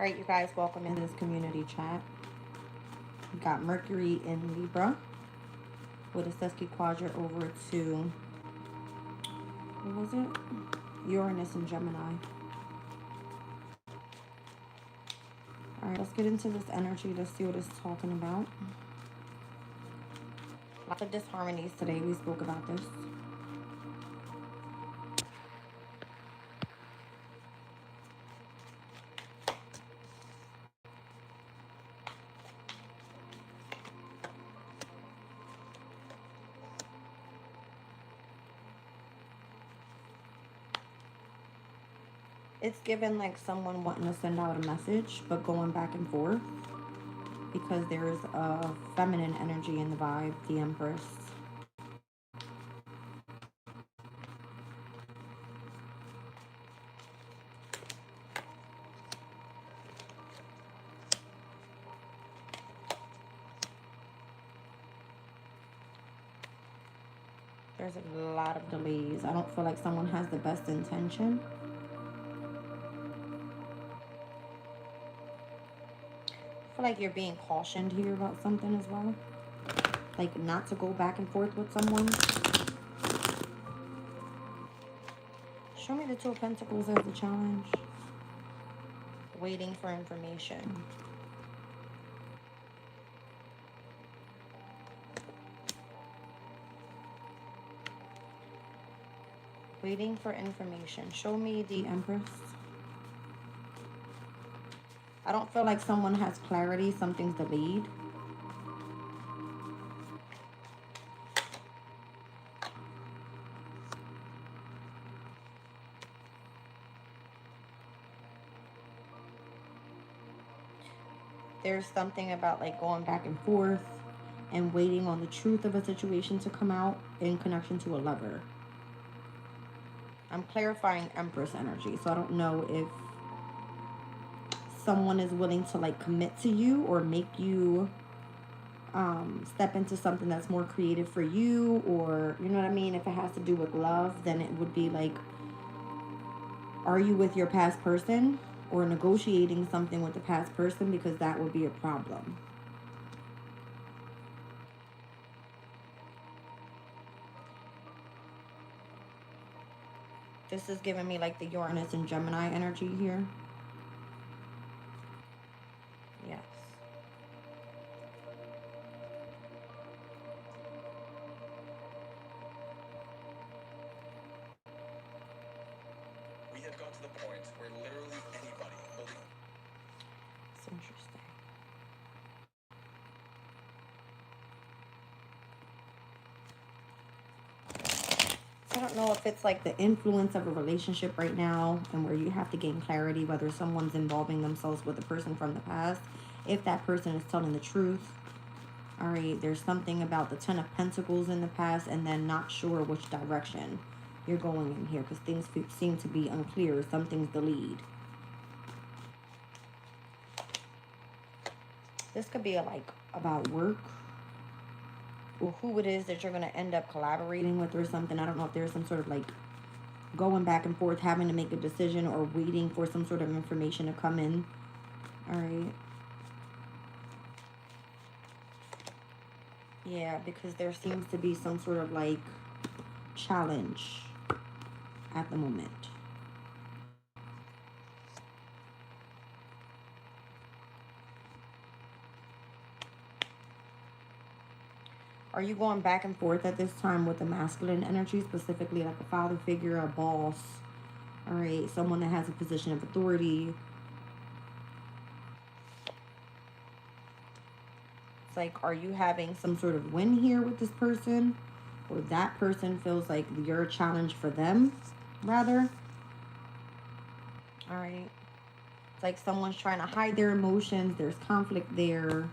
All right, you guys, welcome into this community chat. We got Mercury in Libra with a Sesquiquadrate over to, what was it? Uranus in Gemini. All right, let's get into this energy. Let's see what it's talking about. Lots of disharmonies today. We spoke about this. It's given like someone wanting to send out a message, but going back and forth because there's a feminine energy in the vibe, the Empress. There's a lot of delays. I don't feel like someone has the best intention. I feel like you're being cautioned here about something as well. Like not to go back and forth with someone. Show me the Two of Pentacles as the challenge. Waiting for information. Waiting for information. Show me the Empress. I don't feel like someone has clarity. Something's delayed. There's something about like going back and forth and waiting on the truth of a situation to come out in connection to a lover. I'm clarifying Empress energy, so I don't know if someone is willing to like commit to you or make you step into something that's more creative for you, or you know what I mean. If it has to do with love, then it would be like, are you with your past person or negotiating something with the past person, because that would be a problem. This is giving me like the Uranus and Gemini energy here. Yes. We have gone to the point where literally anybody believes. It's interesting. I don't know if it's like the influence of a relationship right now and where you have to gain clarity whether someone's involving themselves with a person from the past, if that person is telling the truth. All right, there's something about the Ten of Pentacles in the past and then not sure which direction you're going in here because things seem to be unclear. Something's delayed. This could be like about work, or who it is that you're going to end up collaborating with or something. I don't know if there's some sort of like going back and forth, having to make a decision or waiting for some sort of information to come in. All right. Yeah, because there seems to be some sort of like challenge at the moment. Are you going back and forth at this time with the masculine energy, specifically like a father figure, a boss, all right, someone that has a position of authority? It's like, are you having some sort of win here with this person? Or that person feels like you're a challenge for them, rather? All right. It's like someone's trying to hide their emotions. There's conflict there.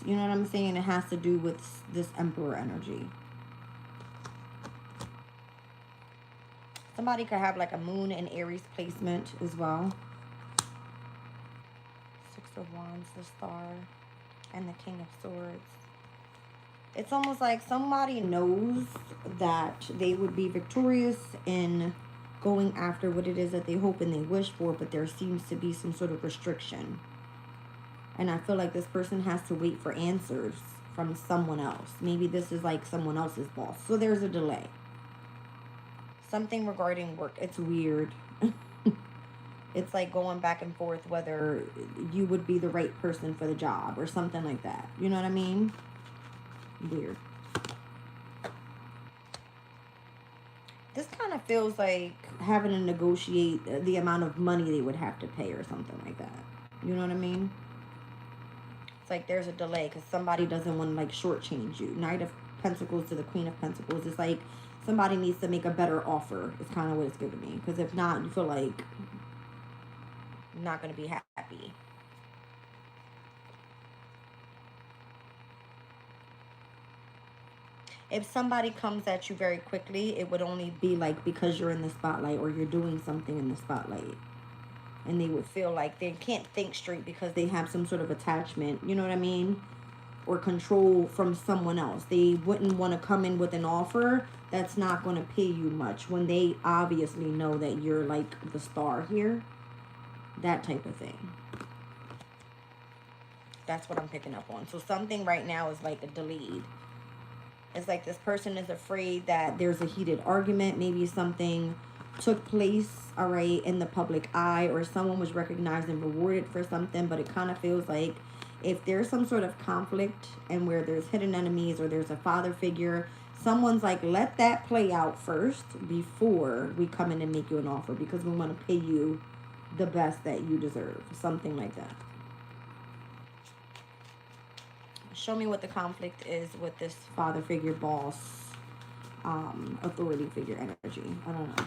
You know what I'm saying? It has to do with this Emperor energy. Somebody could have like a moon and Aries placement as well. Six of Wands, the Star, and the King of Swords. It's almost like somebody knows that they would be victorious in going after what it is that they hope and they wish for, but there seems to be some sort of restriction. And I feel like this person has to wait for answers from someone else. Maybe this is like someone else's boss. So there's a delay. Something regarding work. It's weird. It's like going back and forth whether you would be the right person for the job or something like that. You know what I mean? Weird. This kind of feels like having to negotiate the amount of money they would have to pay or something like that. You know what I mean? It's like there's a delay because somebody doesn't want to like shortchange you. Knight of Pentacles to the Queen of Pentacles. It's like somebody needs to make a better offer. It's kind of what it's giving me. Because if not, you feel like you're not going to be happy. If somebody comes at you very quickly, it would only be like because you're in the spotlight or you're doing something in the spotlight. And they would feel like they can't think straight because they have some sort of attachment, you know what I mean? Or control from someone else. They wouldn't want to come in with an offer that's not going to pay you much when they obviously know that you're like the star here. That type of thing. That's what I'm picking up on. So something right now is like a delayed. It's like this person is afraid that there's a heated argument. Maybe something took place, all right, in the public eye, or someone was recognized and rewarded for something. But it kind of feels like if there's some sort of conflict and where there's hidden enemies or there's a father figure, someone's like, let that play out first before we come in and make you an offer because we want to pay you the best that you deserve. Something like that. Show me what the conflict is with this father figure, boss, authority figure energy. I don't know.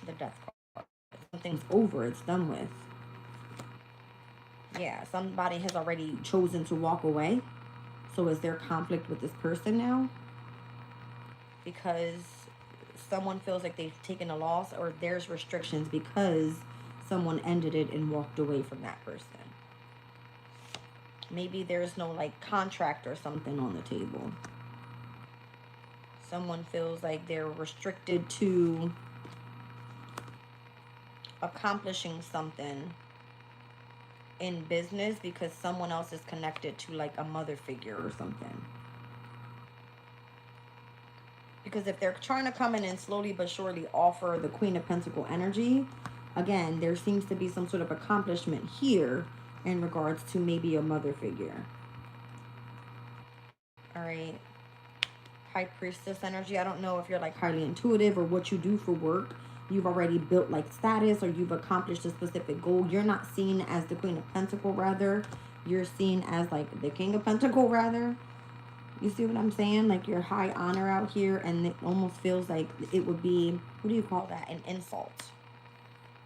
The death card. Something's over. It's done with. Yeah, somebody has already chosen to walk away. So is there conflict with this person now? Because someone feels like they've taken a loss, or there's restrictions because someone ended it and walked away from that person. Maybe there's no like contract or something on the table. Someone feels like they're restricted to accomplishing something in business because someone else is connected to like a mother figure or something. Because if they're trying to come in and slowly but surely offer the Queen of Pentacle energy, again, there seems to be some sort of accomplishment here in regards to maybe a mother figure. All right. High Priestess energy. I don't know if you're like highly intuitive or what you do for work. You've already built like status or you've accomplished a specific goal. You're not seen as the Queen of Pentacle, rather. You're seen as like the King of Pentacle, rather. You see what I'm saying? Like your high honor out here, and it almost feels like it would be, what do you call that? An insult.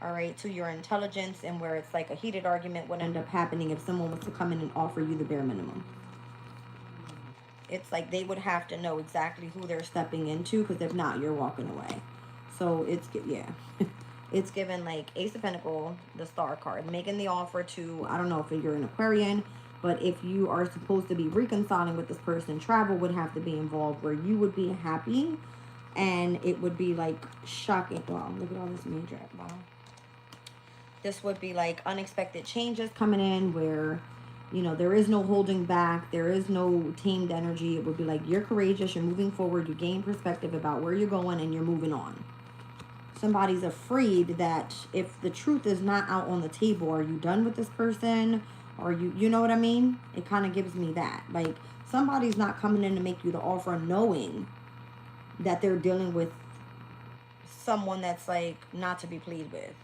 All right, to your intelligence, and where it's like a heated argument would end up happening if someone was to come in and offer you the bare minimum. It's like they would have to know exactly who they're stepping into, because if not, you're walking away. So it's, yeah. It's given like Ace of Pentacles, the Star card, making the offer to, I don't know if you're an Aquarian, but if you are supposed to be reconciling with this person, travel would have to be involved where you would be happy and it would be like shocking. Wow, look at all this major. Wow. This would be like unexpected changes coming in where, you know, there is no holding back. There is no tamed energy. It would be like you're courageous. You're moving forward. You gain perspective about where you're going and you're moving on. Somebody's afraid that if the truth is not out on the table, are you done with this person? Or you know what I mean? It kind of gives me that. Like, somebody's not coming in to make you the offer knowing that they're dealing with someone that's, like, not to be played with.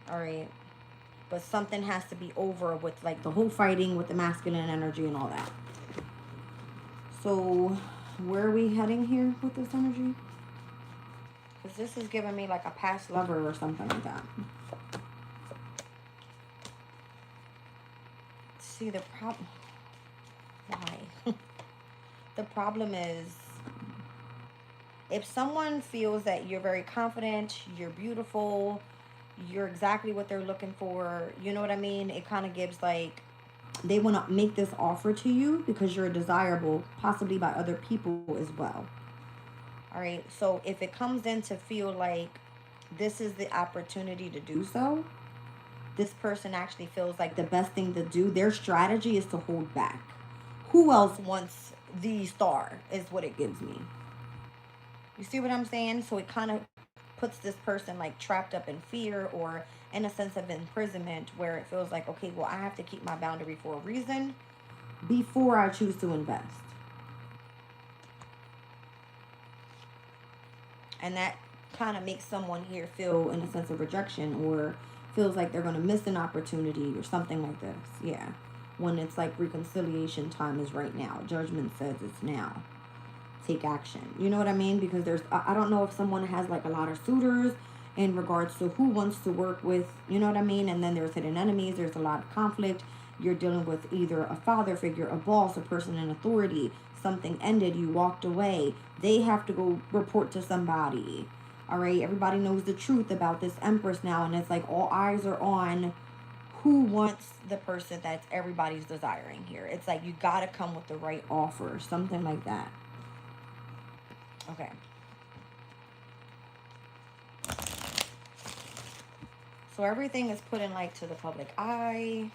Alright? But something has to be over with, like, the whole fighting with the masculine energy and all that. So, where are we heading here with this energy? Because this is giving me, like, a past lover or something like that. See, the problem, why? The problem is, if someone feels that you're very confident, you're beautiful, you're exactly what they're looking for, you know what I mean? It kind of gives like, they want to make this offer to you because you're desirable, possibly by other people as well. All right. So if it comes in to feel like this is the opportunity to do so, this person actually feels like the best thing to do. Their strategy is to hold back. Who else wants the star is what it gives me. You see what I'm saying? So it kind of puts this person like trapped up in fear or in a sense of imprisonment where it feels like, okay, well, I have to keep my boundary for a reason before I choose to invest. And that kind of makes someone here feel in a sense of rejection or feels like they're going to miss an opportunity or something like this. Yeah. When it's like reconciliation time is right now. Judgment says it's now. Take action. You know what I mean? Because I don't know if someone has like a lot of suitors in regards to who wants to work with, you know what I mean? And then there's hidden enemies. There's a lot of conflict. You're dealing with either a father figure, a boss, a person in authority. Something ended. You walked away. They have to go report to somebody. All right. Everybody knows the truth about this Empress now. And it's like all eyes are on who wants the person that's everybody's desiring here. It's like you got to come with the right offer. Something like that. Okay. So everything is put in like to the public eye.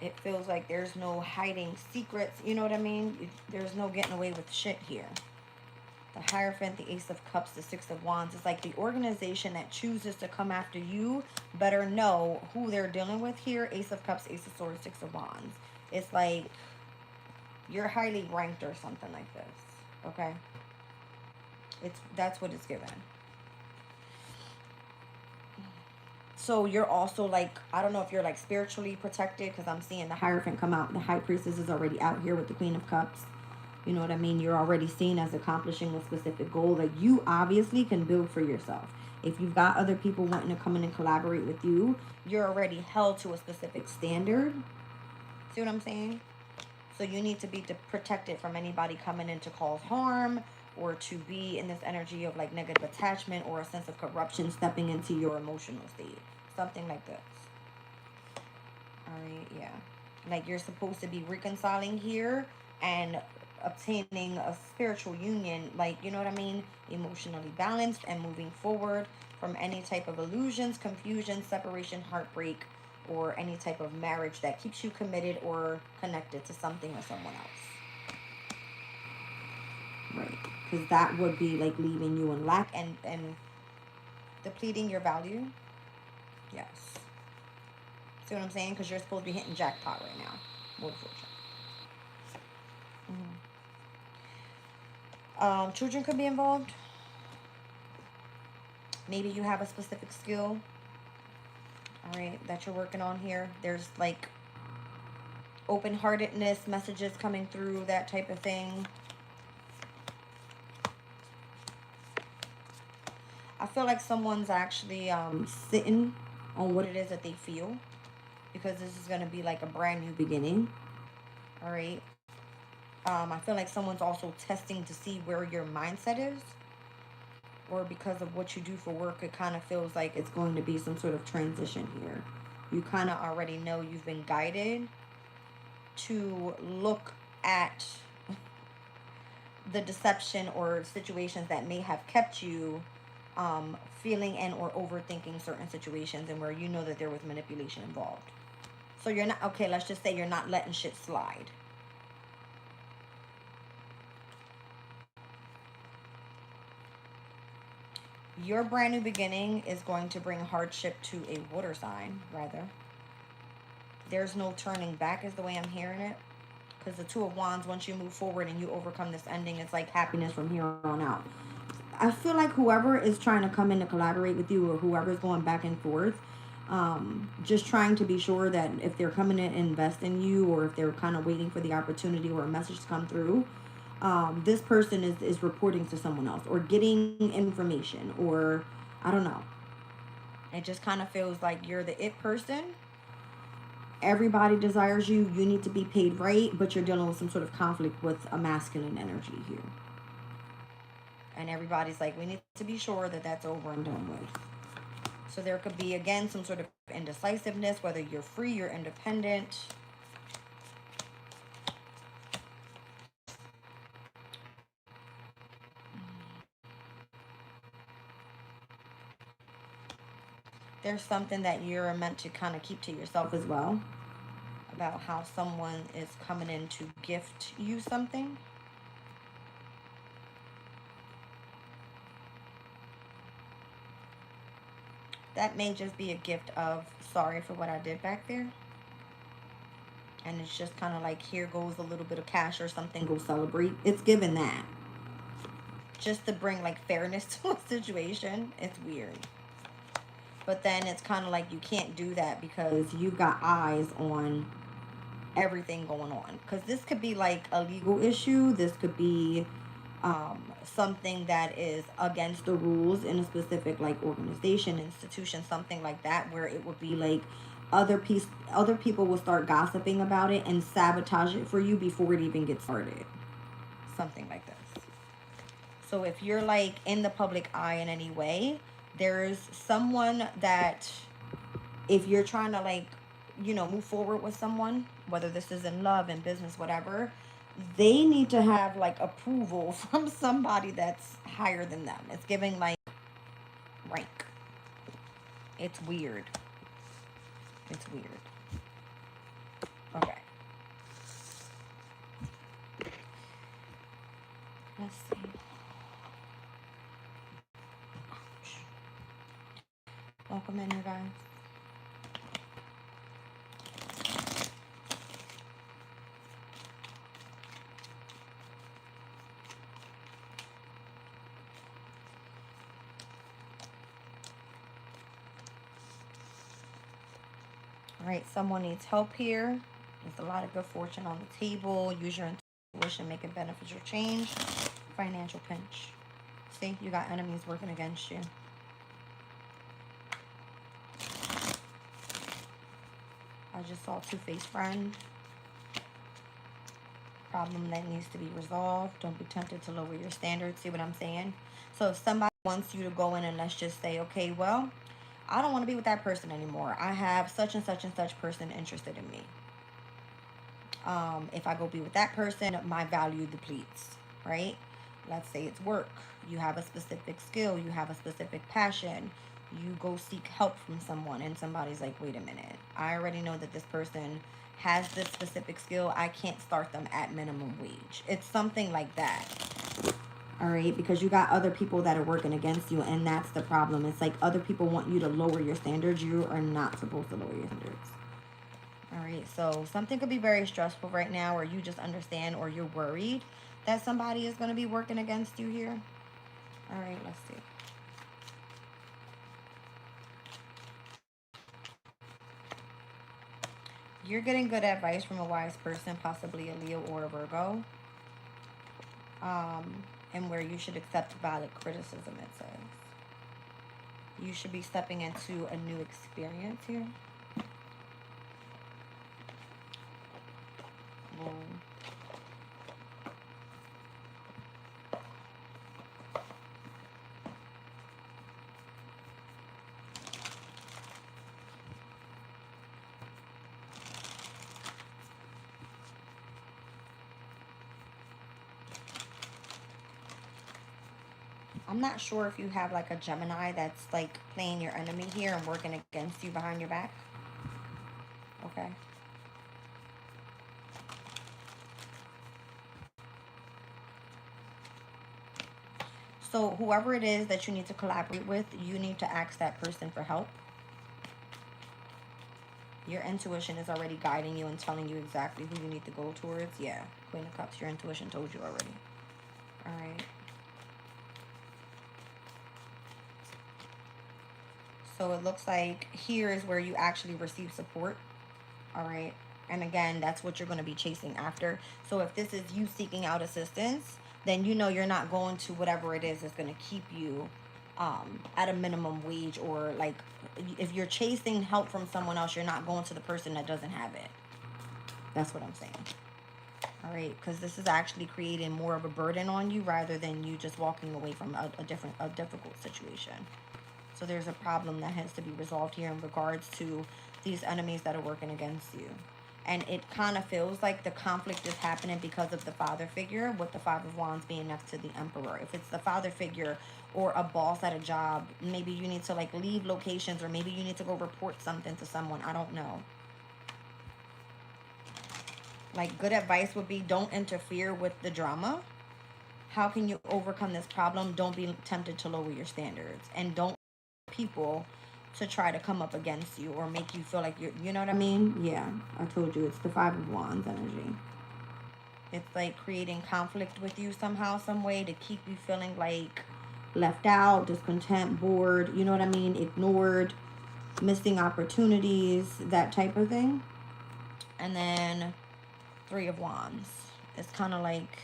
It feels like there's no hiding secrets. You know what I mean? There's no getting away with shit here. The Hierophant, the Ace of Cups, the Six of Wands. It's like the organization that chooses to come after you better know who they're dealing with here. Ace of Cups, Ace of Swords, Six of Wands. It's like you're highly ranked or something like this. Okay? That's what it's given. So you're also like, I don't know if you're like spiritually protected because I'm seeing the Hierophant come out. The High Priestess is already out here with the Queen of Cups. You know what I mean? You're already seen as accomplishing a specific goal that you obviously can build for yourself. If you've got other people wanting to come in and collaborate with you, you're already held to a specific standard. See what I'm saying? So you need to be protected from anybody coming in to cause harm or to be in this energy of like negative attachment or a sense of corruption stepping into your emotional state. Something like this. All right, yeah. Like you're supposed to be reconciling here and obtaining a spiritual union, like, you know what I mean? Emotionally balanced and moving forward from any type of illusions, confusion, separation, heartbreak, or any type of marriage that keeps you committed or connected to something or someone else. Right. Because that would be like leaving you in lack and depleting your value. Yes. See what I'm saying? Because you're supposed to be hitting jackpot right now. Wheel of Fortune. Children could be involved. Maybe you have a specific skill, all right, that you're working on here. There's like open-heartedness, messages coming through, that type of thing. I feel like someone's actually sitting on what it is that they feel because this is going to be like a brand new beginning, all right? I feel like someone's also testing to see where your mindset is, or because of what you do for work, it kind of feels like it's going to be some sort of transition here. You kind of already know you've been guided to look at the deception or situations that may have kept you feeling and or overthinking certain situations and where you know that there was manipulation involved. So you're not, okay, let's just say you're not letting shit slide. Your brand new beginning is going to bring hardship to a water sign, rather. There's no turning back is the way I'm hearing it. Because the Two of Wands, once you move forward and you overcome this ending, it's like happiness from here on out. I feel like whoever is trying to come in to collaborate with you or whoever's going back and forth, just trying to be sure that if they're coming in and invest in you or if they're kind of waiting for the opportunity or a message to come through, this person is reporting to someone else or getting information or I don't know. It just kind of feels like you're the it person. Everybody desires you. You need to be paid right, but you're dealing with some sort of conflict with a masculine energy here. And everybody's like, we need to be sure that that's over and done with. So there could be, again, some sort of indecisiveness, whether you're free, you're independent. There's something that you're meant to kind of keep to yourself as well, about how someone is coming in to gift you something. That may just be a gift of sorry for what I did back there. And it's just kind of like, here goes a little bit of cash or something, go celebrate. It's given that. Just to bring like fairness to a situation. It's weird. But then it's kind of like you can't do that because you've got eyes on everything going on. Because this could be like a legal issue. This could be something that is against the rules in a specific like organization, institution, something like that, where it would be like other people will start gossiping about it and sabotage it for you before it even gets started. Something like this. So if you're like in the public eye in any way, there's someone that, if you're trying to like, you know, move forward with someone, whether this is in love, in business, whatever, they need to have like approval from somebody that's higher than them. It's giving like rank. It's weird. It's weird. Okay. Let's see. Ouch. Welcome in, you guys. All right, someone needs help here. There's a lot of good fortune on the table. Use your intuition, make a beneficial change. Financial pinch. See, you got enemies working against you. I just saw two-faced friend. Problem that needs to be resolved. Don't be tempted to lower your standards. See what I'm saying? So if somebody wants you to go in and let's just say, okay, well, I don't want to be with that person anymore. I have such and such and such person interested in me. If I go be with that person, my value depletes, right? Let's say it's work. You have a specific skill. You have a specific passion. You go seek help from someone and somebody's like, wait a minute. I already know that this person has this specific skill. I can't start them at minimum wage. It's something like that. All right, because you got other people that are working against you, and that's the problem. It's like other people want you to lower your standards. You are not supposed to lower your standards. All right, so something could be very stressful right now, or you just understand, or you're worried that somebody is going to be working against you here. All right, let's see. You're getting good advice from a wise person, possibly a Leo or a Virgo. And where you should accept valid criticism, it says. You should be stepping into a new experience here. I'm not sure if you have like a Gemini that's like playing your enemy here and working against you behind your back. Okay. So whoever it is that you need to collaborate with, you need to ask that person for help. Your intuition is already guiding you and telling you exactly who you need to go towards. Yeah, Queen of Cups, your intuition told you already. All right. So it looks like here is where you actually receive support. All right. And again, that's what you're going to be chasing after. So if this is you seeking out assistance, then you know you're not going to whatever it is that's going to keep you at a minimum wage, or like if you're chasing help from someone else, you're not going to the person that doesn't have it. That's what I'm saying. All right, because this is actually creating more of a burden on you rather than you just walking away from a difficult situation. So there's a problem that has to be resolved here in regards to these enemies that are working against you. And it kind of feels like the conflict is happening because of the father figure, with the Five of Wands being next to the Emperor. If it's the father figure or a boss at a job, maybe you need to like leave locations, or maybe you need to go report something to someone. I don't know. Like, good advice would be, don't interfere with the drama. How can you overcome this problem? Don't be tempted to lower your standards, and don't people to try to come up against you or make you feel like you're, you know what I mean? Yeah, I told you, it's the Five of Wands energy. It's like creating conflict with you somehow, some way, to keep you feeling like left out, discontent, bored, you know what I mean? Ignored, missing opportunities, that type of thing. And then Three of Wands. It's kind of like,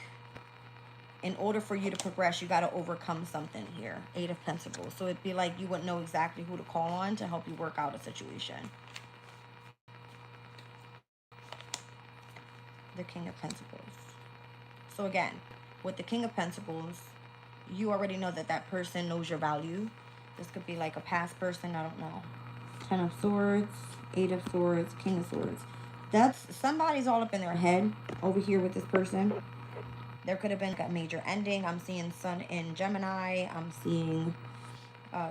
in order for you to progress, you got to overcome something here. Eight of Pentacles. So it'd be like you wouldn't know exactly who to call on to help you work out a situation. The King of Pentacles. So again, with the King of Pentacles, you already know that that person knows your value. This could be like a past person, I don't know. Ten of Swords, Eight of Swords, King of Swords. That's, somebody's all up in their head over here with this person. There could have been a major ending. I'm seeing Sun in Gemini. I'm seeing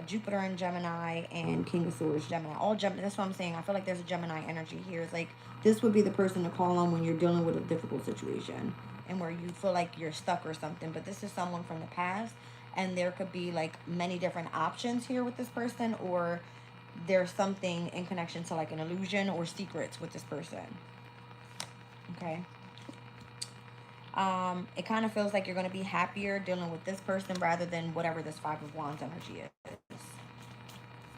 Jupiter in Gemini and King of Swords, Gemini. All Gemini. That's what I'm saying. I feel like there's a Gemini energy here. It's like this would be the person to call on when you're dealing with a difficult situation and where you feel like you're stuck or something. But this is someone from the past, and there could be like many different options here with this person, or there's something in connection to like an illusion or secrets with this person. Okay. It kind of feels like you're going to be happier dealing with this person rather than whatever this Five of Wands energy is.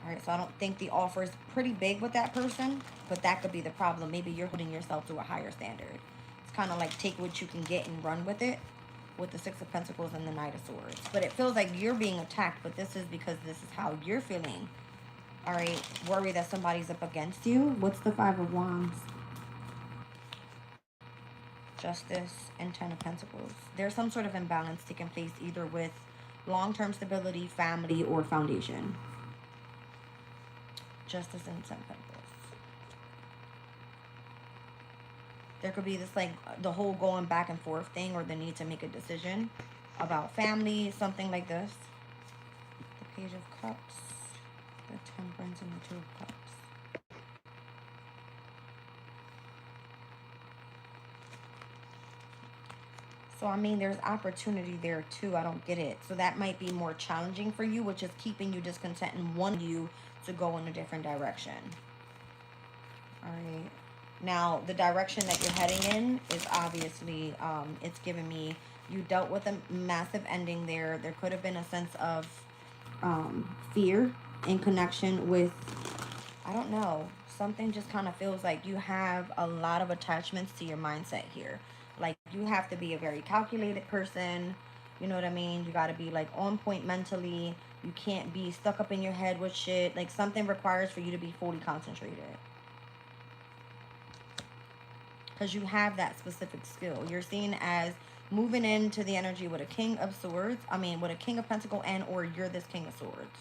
All right, so I don't think the offer is pretty big with that person, but that could be the problem. Maybe you're holding yourself to a higher standard. It's kind of like take what you can get and run with it, with the Six of Pentacles and the Knight of Swords. But it feels like you're being attacked, but this is because this is how you're feeling. All right, worry that somebody's up against you. What's the Five of Wands? Justice and Ten of Pentacles. There's some sort of imbalance taking place either with long-term stability, family, or foundation. Justice and Ten of Pentacles. There could be this like the whole going back and forth thing, or the need to make a decision about family, something like this. The Page of Cups, the Temperance, and the Two of Cups. So, I mean, there's opportunity there, too. I don't get it. So, that might be more challenging for you, which is keeping you discontent and wanting you to go in a different direction. All right. Now, the direction that you're heading in is obviously, it's giving me, you dealt with a massive ending there. There could have been a sense of fear in connection with, I don't know, something just kind of feels like you have a lot of attachments to your mindset here. Like, you have to be a very calculated person. You know what I mean? You got to be, like, on point mentally. You can't be stuck up in your head with shit. Like, something requires for you to be fully concentrated. Because you have that specific skill. You're seen as moving into the energy with a King of Swords. I mean, with a King of Pentacles, and or you're this King of Swords.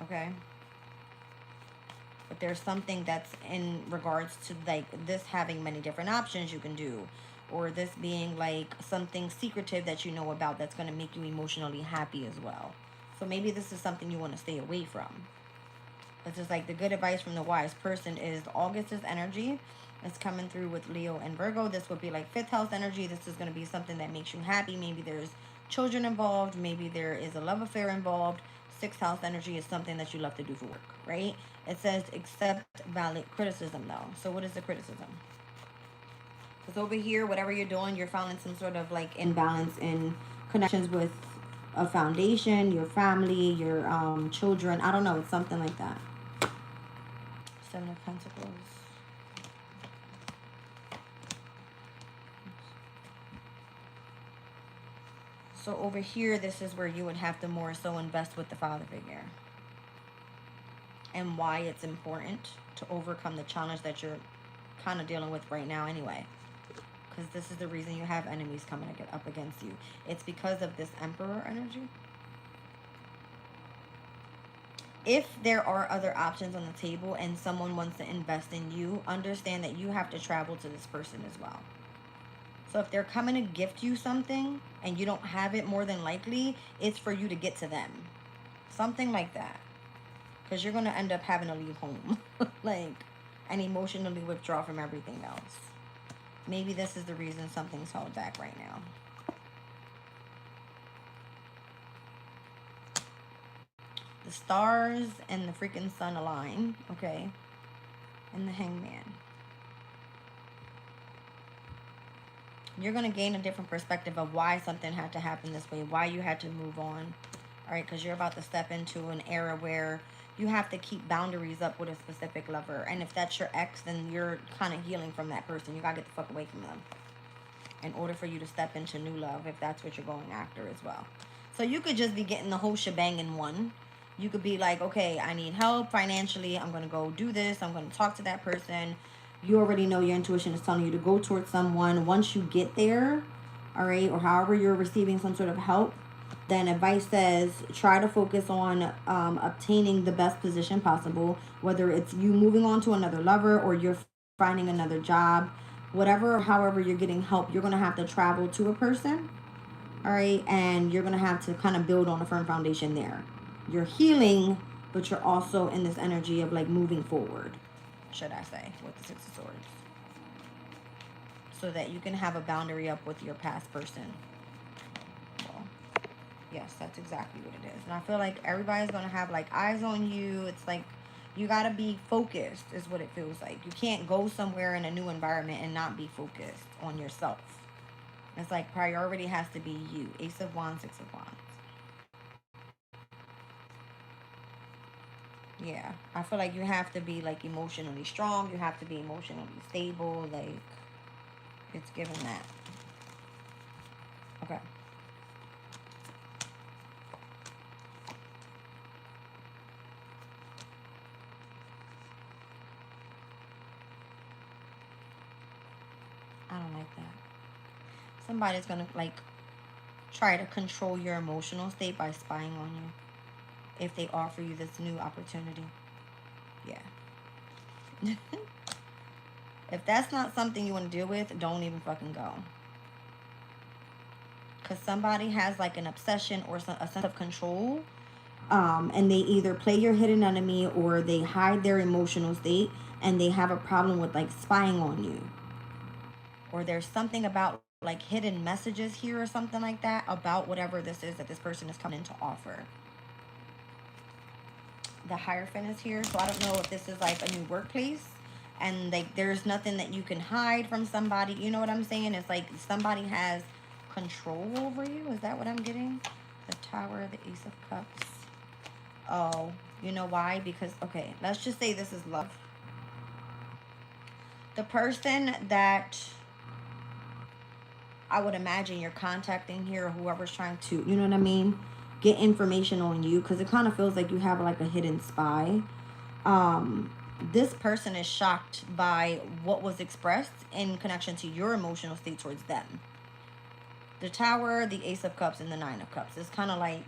Okay? But there's something that's in regards to like this having many different options you can do, or this being like something secretive that you know about that's going to make you emotionally happy as well. So maybe this is something you want to stay away from. It's just like the good advice from the wise person is August's energy is coming through with Leo and Virgo. This would be like fifth house energy. This is going to be something that makes you happy. Maybe there's children involved. Maybe there is a love affair involved. Sixth house energy is something that you love to do for work, right? It says accept valid criticism though. So what is the criticism? Because over here, whatever you're doing, you're finding some sort of like imbalance in connections with a foundation, your family, your children. I don't know. It's something like that. Seven of Pentacles. So over here, this is where you would have to more so invest with the father figure. And why it's important to overcome the challenge that you're kind of dealing with right now anyway. Because this is the reason you have enemies coming to get up against you. It's because of this Emperor energy. If there are other options on the table and someone wants to invest in you, understand that you have to travel to this person as well. So if they're coming to gift you something and you don't have it, more than likely, it's for you to get to them. Something like that. Because you're going to end up having to leave home. Like, and emotionally withdraw from everything else. Maybe this is the reason something's held back right now. The stars and the freaking sun align, okay? And the hangman. You're going to gain a different perspective of why something had to happen this way, why you had to move on, all right? Because you're about to step into an era where you have to keep boundaries up with a specific lover. And if that's your ex, then you're kind of healing from that person. You got to get the fuck away from them in order for you to step into new love, if that's what you're going after as well. So you could just be getting the whole shebang in one. You could be like, okay, I need help financially. I'm going to go do this. I'm going to talk to that person. You already know your intuition is telling you to go towards someone. Once you get there, all right, or however you're receiving some sort of help, then advice says try to focus on obtaining the best position possible, whether it's you moving on to another lover or you're finding another job, whatever, however you're getting help, you're going to have to travel to a person, all right, and you're going to have to kind of build on a firm foundation there. You're healing, but you're also in this energy of like moving forward, should I say, with the Six of Swords, so that you can have a boundary up with your past person. Well, yes, that's exactly what it is. And I feel like everybody's going to have like eyes on you. It's like you got to be focused is what it feels like. You can't go somewhere in a new environment and not be focused on yourself. It's like priority has to be you. Ace of Wands, Six of Wands. Yeah, I feel like you have to be like emotionally strong. You have to be emotionally stable. Like, it's given that. Okay. I don't like that. Somebody's gonna like try to control your emotional state by spying on you if they offer you this new opportunity. Yeah. If that's not something you want to deal with, don't even fucking go. Because somebody has like an obsession or a sense of control, and they either play your hidden enemy or they hide their emotional state, and they have a problem with like spying on you. Or there's something about like hidden messages here or something like that about whatever this is that this person is coming in to offer. The Hierophant is here, so I don't know if this is like a new workplace and like there's nothing that you can hide from somebody. You know what I'm saying? It's like somebody has control over you. Is that what I'm getting? The Tower, the Ace of Cups. Oh, you know why? Because, okay, let's just say this is love. The person that I would imagine you're contacting here, or whoever's trying to, you know what I mean, get information on you, because it kind of feels like you have like a hidden spy. This person is shocked by what was expressed in connection to your emotional state towards them. The Tower, the Ace of Cups, and the Nine of Cups. It's kind of like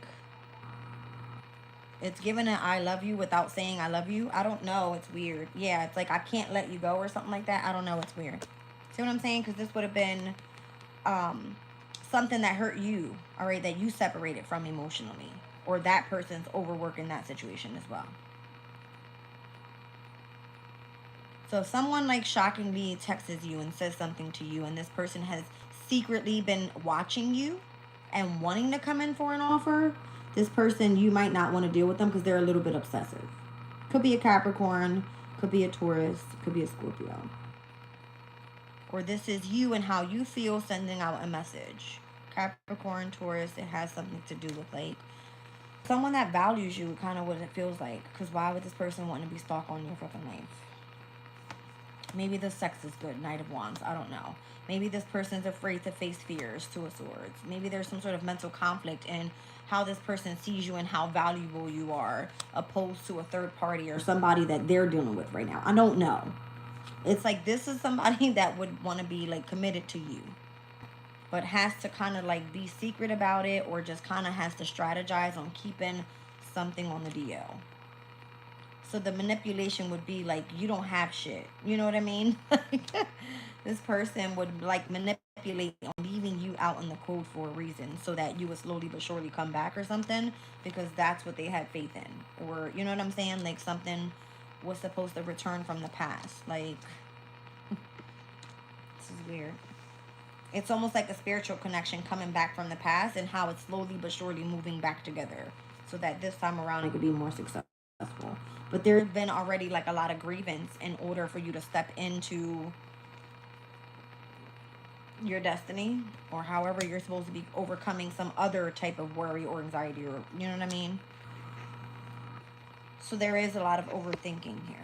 it's given an I love you without saying I love you. I don't know. It's weird. Yeah, it's like I can't let you go or something like that. I don't know. It's weird. See what I'm saying? Because this would have been something that hurt you, all right, that you separated from emotionally. Or that person's overworking that situation as well. So if someone like shockingly texts you and says something to you, and this person has secretly been watching you and wanting to come in for an offer, this person, you might not want to deal with them because they're a little bit obsessive. Could be a Capricorn, could be a Taurus, could be a Scorpio. Or this is you and how you feel sending out a message. Capricorn, Taurus, it has something to do with like someone that values you, kind of what it feels like. Because why would this person want to be stalked on your fucking life? Maybe the sex is good, Knight of Wands, I don't know. Maybe this person's afraid to face fears, Two of Swords. Maybe there's some sort of mental conflict in how this person sees you and how valuable you are, opposed to a third party or somebody that they're dealing with right now. I don't know. It's like this is somebody that would want to be like committed to you, but has to kind of like be secret about it, or just kind of has to strategize on keeping something on the DL. So the manipulation would be like, you don't have shit. You know what I mean? This person would like manipulate on leaving you out in the cold for a reason, so that you would slowly but surely come back or something, because that's what they had faith in. Or, you know what I'm saying? Like something was supposed to return from the past. Like, this is weird. It's almost like a spiritual connection coming back from the past, and how it's slowly but surely moving back together, so that this time around it could be more successful. But there's been already like a lot of grievance in order for you to step into your destiny, or however you're supposed to be overcoming some other type of worry or anxiety, or you know what I mean. So there is a lot of overthinking here.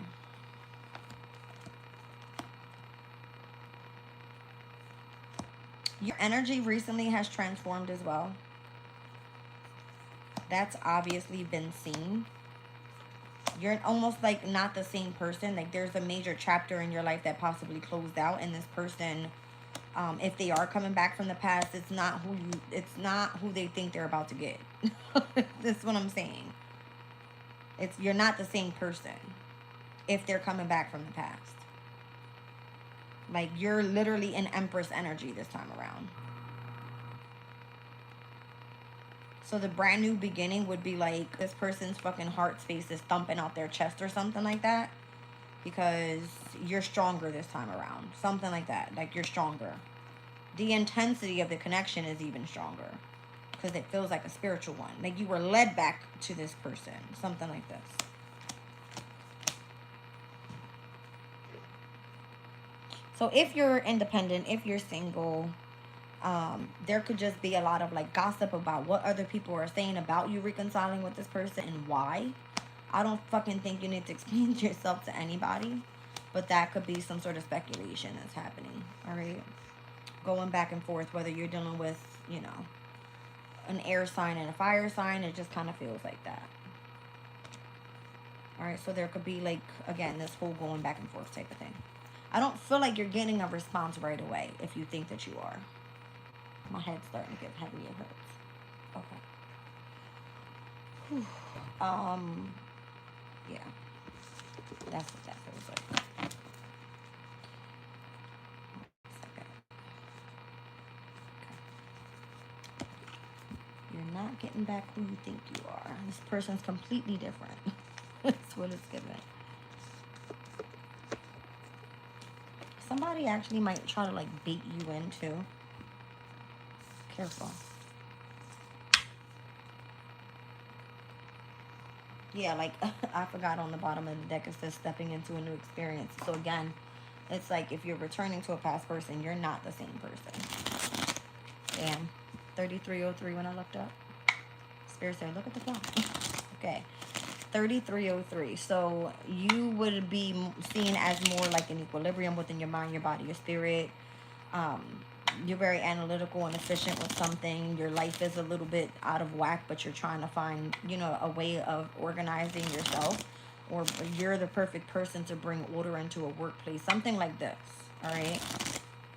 Your energy recently has transformed as well. That's obviously been seen. You're almost like not the same person. Like there's a major chapter in your life that possibly closed out, and this person, if they are coming back from the past, it's not who they think they're about to get. That's what I'm saying. You're not the same person if they're coming back from the past. Like you're literally in Empress energy this time around. So the brand new beginning would be like this person's fucking heart space is thumping out their chest or something like that, because you're stronger this time around. Something like that. Like you're stronger. The intensity of the connection is even stronger, because it feels like a spiritual one. Like you were led back to this person. Something like this. So if you're independent, if you're single, there could just be a lot of like gossip about what other people are saying about you reconciling with this person and why. I don't fucking think you need to explain yourself to anybody, but that could be some sort of speculation that's happening. All right, going back and forth, whether you're dealing with, you know, an air sign and a fire sign, it just kind of feels like that. All right, so there could be like, again, this whole going back and forth type of thing. I don't feel like you're getting a response right away if you think that you are. My head's starting to get heavy. It hurts. Okay. Whew. Yeah. That's what that feels like. Okay. You're not getting back who you think you are. This person's completely different. That's what it's giving. Somebody actually might try to like bait you in too. Careful. Yeah, like I forgot on the bottom of the deck it says stepping into a new experience. So again, it's like if you're returning to a past person, you're not the same person. Damn. 3303 when I looked up. Spirit said, look at the clock. Okay. 3303. So you would be seen as more like an equilibrium within your mind, your body, your spirit. You're very analytical and efficient with something. Your life is a little bit out of whack, but you're trying to find, you know, a way of organizing yourself, or you're the perfect person to bring order into a workplace, something like this. All right.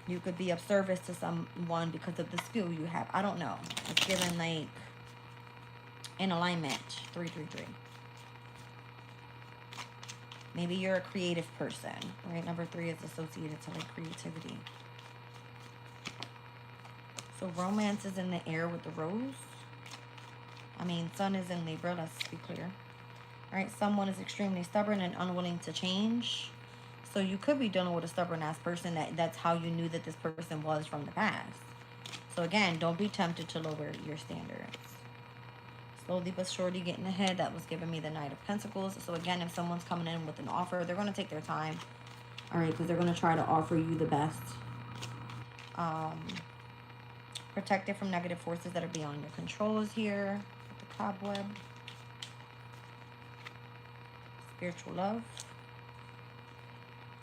You could be of service to someone because of the skill you have. I don't know. It's given like in alignment. 333. Maybe you're a creative person, right? Number 3 is associated to like creativity. So romance is in the air with the rose. I mean, sun is in Libra, let's be clear. All right, someone is extremely stubborn and unwilling to change. So you could be dealing with a stubborn-ass person that's how you knew that this person was from the past. So again, don't be tempted to lower your standards. Slowly but surely getting ahead. That was giving me the Knight of Pentacles. So again, if someone's coming in with an offer, they're going to take their time. All right, because they're going to try to offer you the best. Protected from negative forces that are beyond your control is here. With the cobweb. Spiritual love.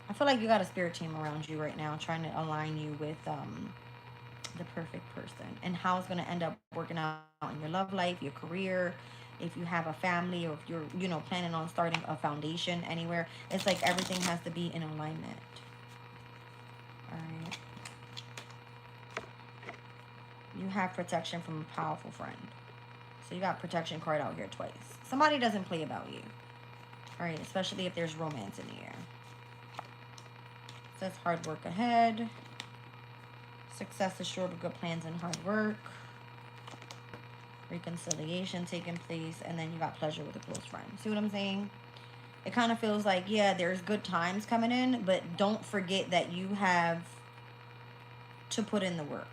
I feel like you got a spirit team around you right now trying to align you with the perfect person, and how it's going to end up working out in your love life, your career, if you have a family, or if you're, you know, planning on starting a foundation anywhere. It's like everything has to be in alignment. All right. You have protection from a powerful friend. So you got protection card out here twice. Somebody doesn't play about you. All right, especially if there's romance in the air. It says hard work ahead. Success is short of good plans and hard work. Reconciliation taking place. And then you got pleasure with a close friend. See what I'm saying? It kind of feels like, yeah, there's good times coming in, but don't forget that you have to put in the work.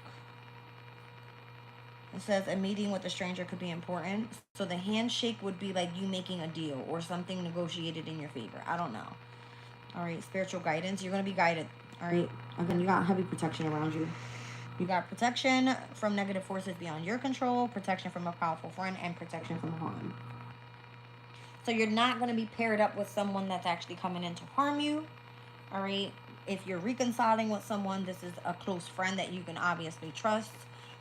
It says a meeting with a stranger could be important. So the handshake would be like you making a deal or something negotiated in your favor. I don't know. All right, spiritual guidance. You're going to be guided. All right. Again, you got heavy protection around you. You got protection from negative forces beyond your control, protection from a powerful friend, and protection from harm. So you're not going to be paired up with someone that's actually coming in to harm you. All right. If you're reconciling with someone, this is a close friend that you can obviously trust.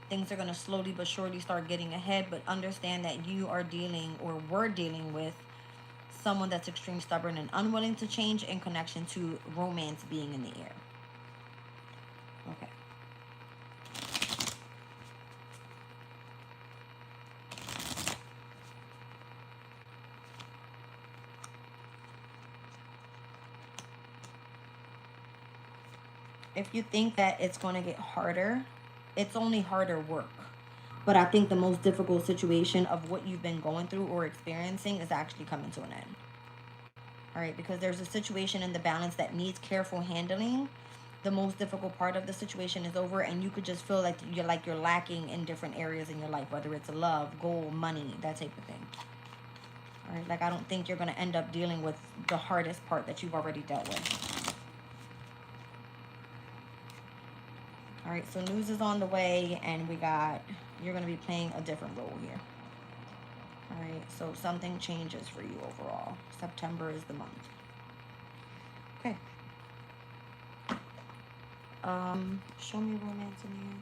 Things are going to slowly but surely start getting ahead. But understand that you are dealing or were dealing with someone that's extremely stubborn and unwilling to change in connection to romance being in the air. Okay. If you think that it's going to get harder, it's only harder work. But I think the most difficult situation of what you've been going through or experiencing is actually coming to an end. All right, because there's a situation in the balance that needs careful handling. The most difficult part of the situation is over, and you could just feel like you're lacking in different areas in your life, whether it's love, goal, money, that type of thing. All right, like I don't think you're going to end up dealing with the hardest part that you've already dealt with. All right, so news is on the way, and you're going to be playing a different role here. All right, so something changes for you overall. September is the month. Okay. Show me romance in here.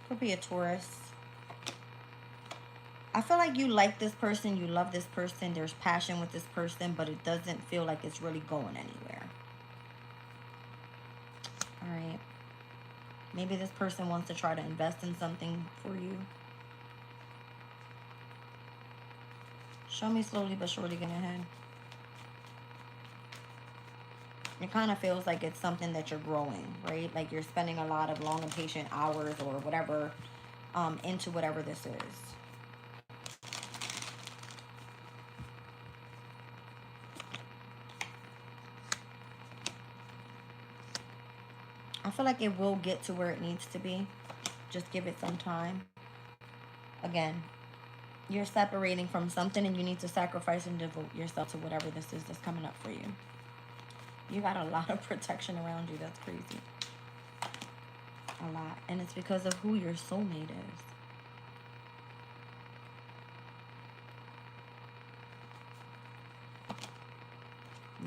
Could be a Taurus. I feel like you like this person, you love this person, there's passion with this person, but it doesn't feel like it's really going anywhere. All right. Maybe this person wants to try to invest in something for you. Show me slowly but surely getting ahead. It kind of feels like it's something that you're growing, right? Like you're spending a lot of long and patient hours or whatever into whatever this is. I feel like it will get to where it needs to be. Just give it some time. Again, you're separating from something and you need to sacrifice and devote yourself to whatever this is that's coming up for you. You got a lot of protection around you. That's crazy. A lot. And it's because of who your soulmate is.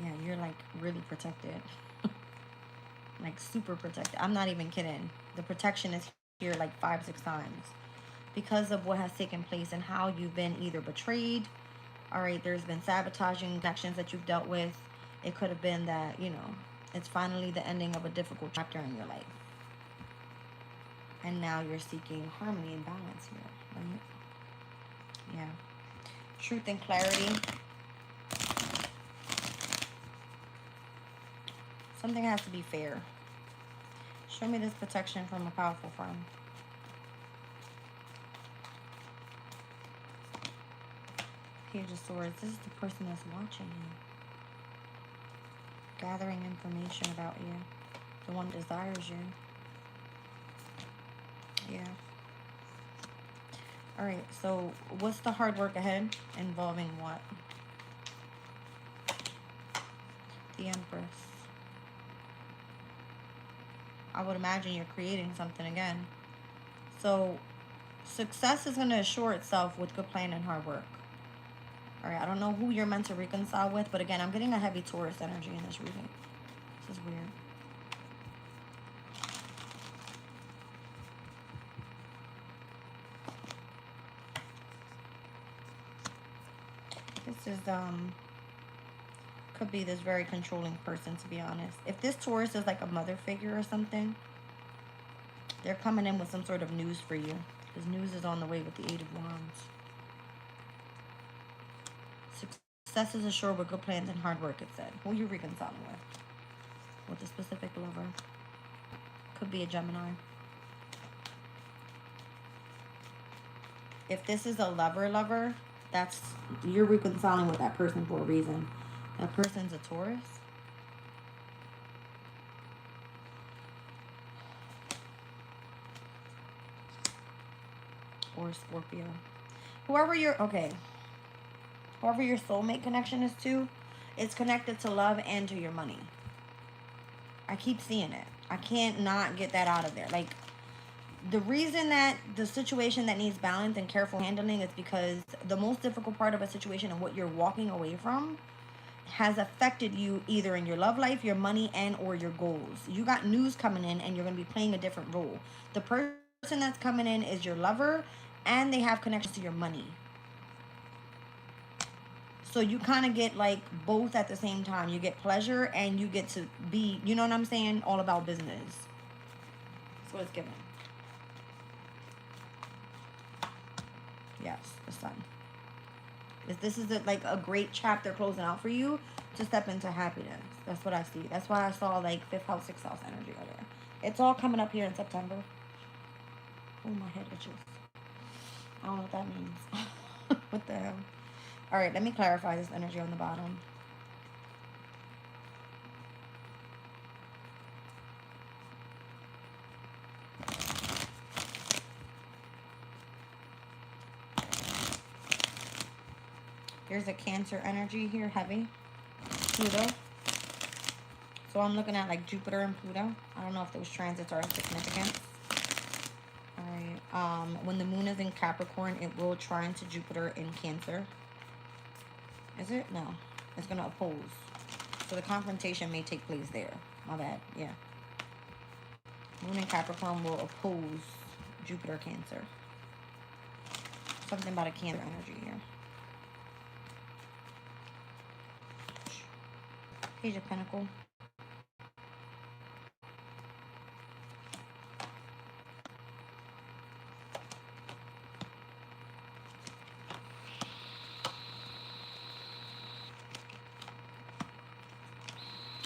Yeah, you're like really protected. Like super protected. I'm not even kidding. The protection is here like 5-6 times. Because of what has taken place and how you've been either betrayed. All right, there's been sabotaging actions that you've dealt with. It could have been that, it's finally the ending of a difficult chapter in your life. And now you're seeking harmony and balance here, right? Yeah. Truth and clarity. Something has to be fair. Show me this protection from a powerful friend. Page of Swords. This is the person that's watching you. Gathering information about you. The one that desires you. Yeah. Alright, so what's the hard work ahead? Involving what? The Empress. I would imagine you're creating something again. So success is going to assure itself with good plan and hard work. All right, I don't know who you're meant to reconcile with, but again, I'm getting a heavy Taurus energy in this reading. This is weird. is, could be this very controlling person, to be honest. If this Taurus is like a mother figure or something, they're coming in with some sort of news for you. Because news is on the way with the Eight of Wands. Success is assured with good plans and hard work, it said. Who are you reconciling with? With a specific lover. Could be a Gemini. If this is a lover, that's, you're reconciling with that person for a reason. That person's a Taurus. Or Scorpio. Whoever your soulmate connection is to, it's connected to love and to your money. I keep seeing it. I can't not get that out of there. Like, the reason that the situation that needs balance and careful handling is because the most difficult part of a situation and what you're walking away from has affected you either in your love life, your money, and or your goals. You got news coming in and you're going to be playing a different role. The person that's coming in is your lover and they have connections to your money. So you kind of get like both at the same time. You get pleasure and you get to be, you know what I'm saying? All about business. That's what it's giving. Yes, the Sun. This is like a great chapter closing out for you to step into happiness. That's what I see. That's why I saw like 5th house, 6th house energy earlier. It's all coming up here in September. Oh, my head itches. I don't know what that means. What the hell? All right, let me clarify this energy on the bottom. There's a Cancer energy here, heavy. Pluto. So I'm looking at like Jupiter and Pluto. I don't know if those transits are of significance. All right. When the moon is in Capricorn, it will trine to Jupiter in Cancer. Is it? No. It's going to oppose. So the confrontation may take place there. My bad. Yeah. Moon in Capricorn will oppose Jupiter Cancer. Something about a Cancer energy here. Page of Pentacles.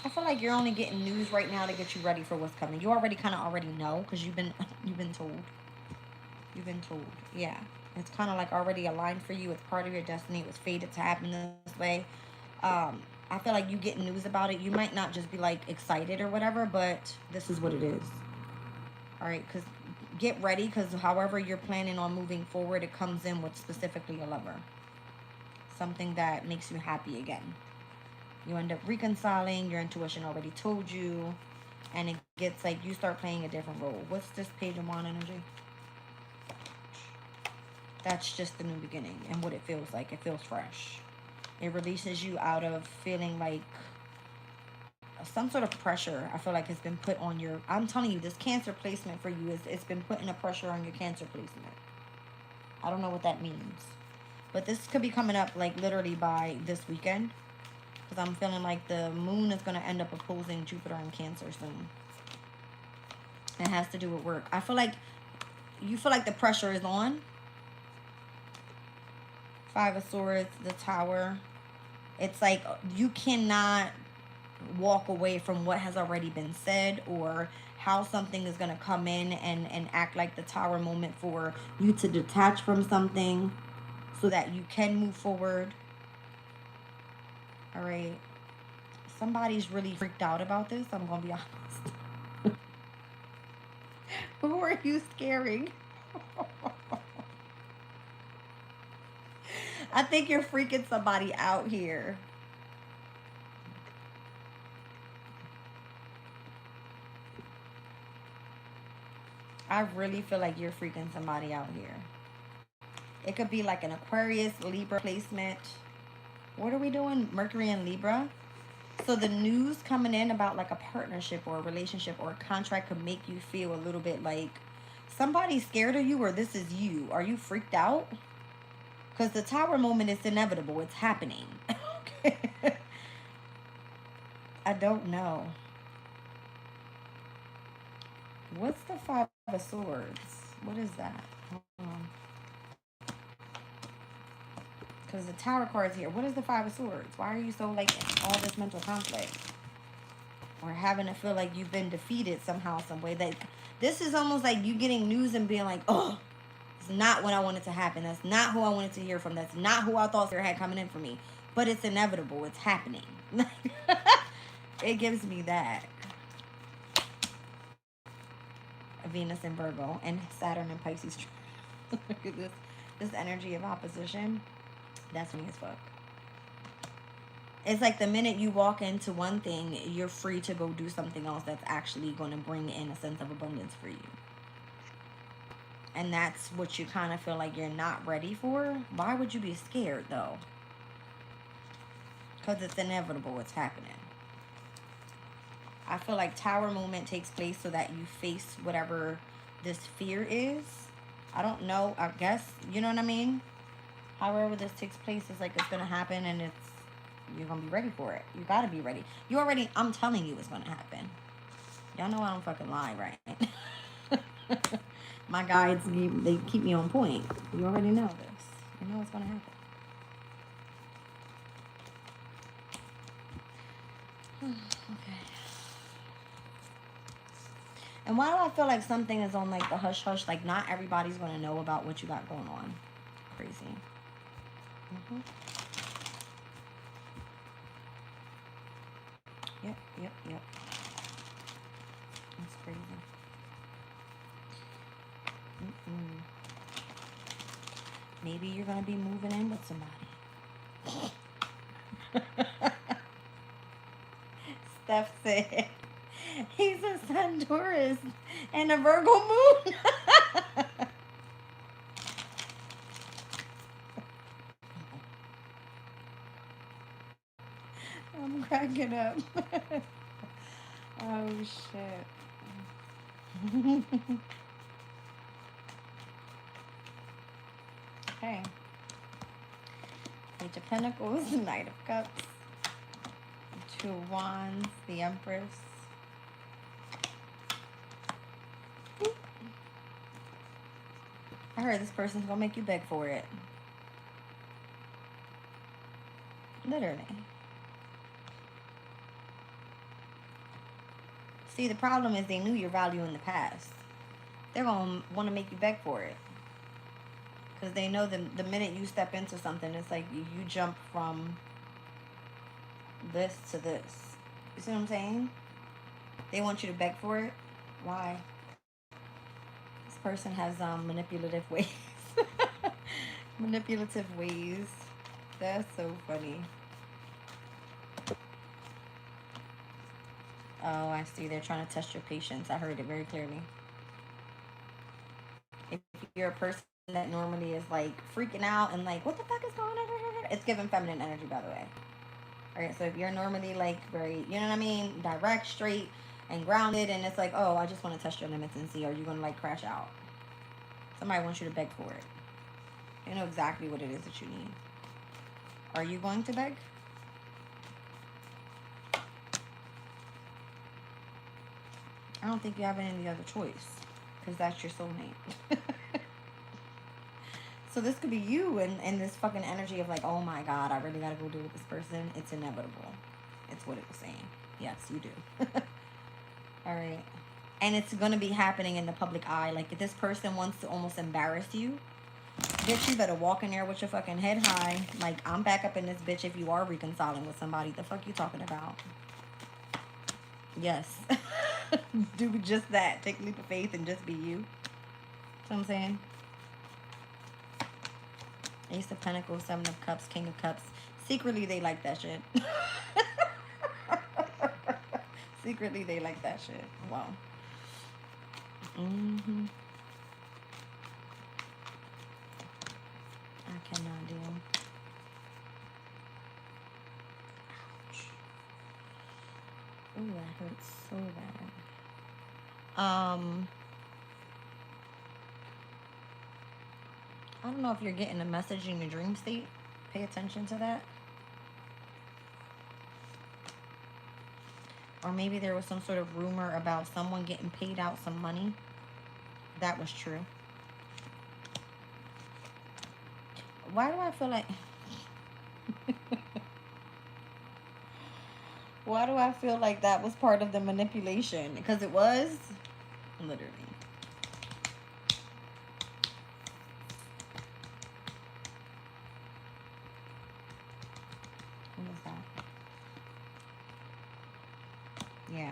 I feel like you're only getting news right now to get you ready for what's coming. You already kind of already know because you've been told. You've been told. Yeah. It's kind of like already aligned for you. It's part of your destiny. It was fated to happen this way. I feel like you get news about it. You might not just be like excited or whatever, but this is what it is. All right, because get ready, because however you're planning on moving forward, it comes in with specifically a lover. Something that makes you happy again. You end up reconciling. Your intuition already told you, and it gets like you start playing a different role. What's this Page of Wand energy? That's just the new beginning and what it feels like. It feels fresh. It releases you out of feeling like some sort of pressure. I feel like it's been put on your, I'm telling you, this Cancer placement for you, it's been putting a pressure on your Cancer placement. I don't know what that means. But this could be coming up like literally by this weekend. Because I'm feeling like the moon is going to end up opposing Jupiter and Cancer soon. It has to do with work. I feel like you feel like the pressure is on. 5 of Swords, the Tower. It's like you cannot walk away from what has already been said or how something is going to come in and act like the Tower moment for you to detach from something so that you can move forward. All right. Somebody's really freaked out about this. I'm going to be honest. Who are you scaring? I think you're freaking somebody out here. I really feel like you're freaking somebody out here. It could be like an Aquarius, Libra placement. What are we doing? Mercury and Libra. So the news coming in about like a partnership or a relationship or a contract could make you feel a little bit like somebody's scared of you or this is you. Are you freaked out? Because the Tower moment is inevitable. It's happening. Okay. I don't know. What's the Five of Swords? What is that? Hold on. Because the Tower card's here. What is the Five of Swords? Why are you so like in all this mental conflict? Or having to feel like you've been defeated somehow, some way. That this is almost like you getting news and being like, oh, it's not what I wanted to happen. That's not who I wanted to hear from. That's not who I thought Spirit had coming in for me. But it's inevitable. It's happening. It gives me that. Venus in Virgo and Saturn in Pisces. Look at this energy of opposition. That's me as fuck. It's like the minute you walk into one thing, you're free to go do something else that's actually going to bring in a sense of abundance for you. And that's what you kind of feel like you're not ready for. Why would you be scared though? Because it's inevitable. It's happening. I feel like Tower moment takes place so that you face whatever this fear is. I don't know. I guess, you know what I mean? However this takes place, is like it's going to happen and you're going to be ready for it. You got to be ready. You already, I'm telling you it's going to happen. Y'all know I don't fucking lie, right? My guides, they keep me on point. You already know this. You know what's going to happen. Okay. And why do I feel like something is on like the hush hush? Like not everybody's going to know about what you got going on. Crazy. Yep. That's crazy. Maybe you're going to be moving in with somebody. Steph said he's a Sun Taurus and a Virgo moon. I'm cracking up. Oh shit. Okay. Page of Pentacles, Knight of Cups, Two of Wands, the Empress. I heard this person's gonna make you beg for it. Literally. See, the problem is they knew your value in the past. They're gonna want to make you beg for it. Because they know the minute you step into something, it's like you jump from this to this. You see what I'm saying? They want you to beg for it. Why? This person has manipulative ways. Manipulative ways. That's so funny. Oh, I see. They're trying to test your patience. I heard it very clearly. If you're a person that normally is like freaking out and like, what the fuck is going on? It's giving feminine energy, by the way. Alright, so if you're normally like very, you know what I mean, direct, straight, and grounded, and it's like, oh, I just want to test your limits and see, are you going to like crash out? Somebody wants you to beg for it. You know exactly what it is that you need. Are you going to beg? I don't think you have any other choice, because that's your soulmate. So this could be you and this fucking energy of like, oh my God, I really gotta go deal with this person. It's inevitable. It's what it was saying. Yes, you do. All right. And it's gonna be happening in the public eye. Like if this person wants to almost embarrass you, bitch, you better walk in there with your fucking head high. Like, I'm back up in this bitch if you are reconciling with somebody. The fuck you talking about? Yes. Do just that. Take a leap of faith and just be you. You know what I'm saying? Ace of Pentacles, Seven of Cups, King of Cups. Secretly, they like that shit. Secretly, they like that shit. Wow. I cannot deal. Ouch. Ooh, that hurts so bad. I don't know if you're getting a message in your dream state. Pay attention to that. Or maybe there was some sort of rumor about someone getting paid out some money. That was true. Why do I feel like... Why do I feel like that was part of the manipulation? Because it was. Literally. What is that? Yeah.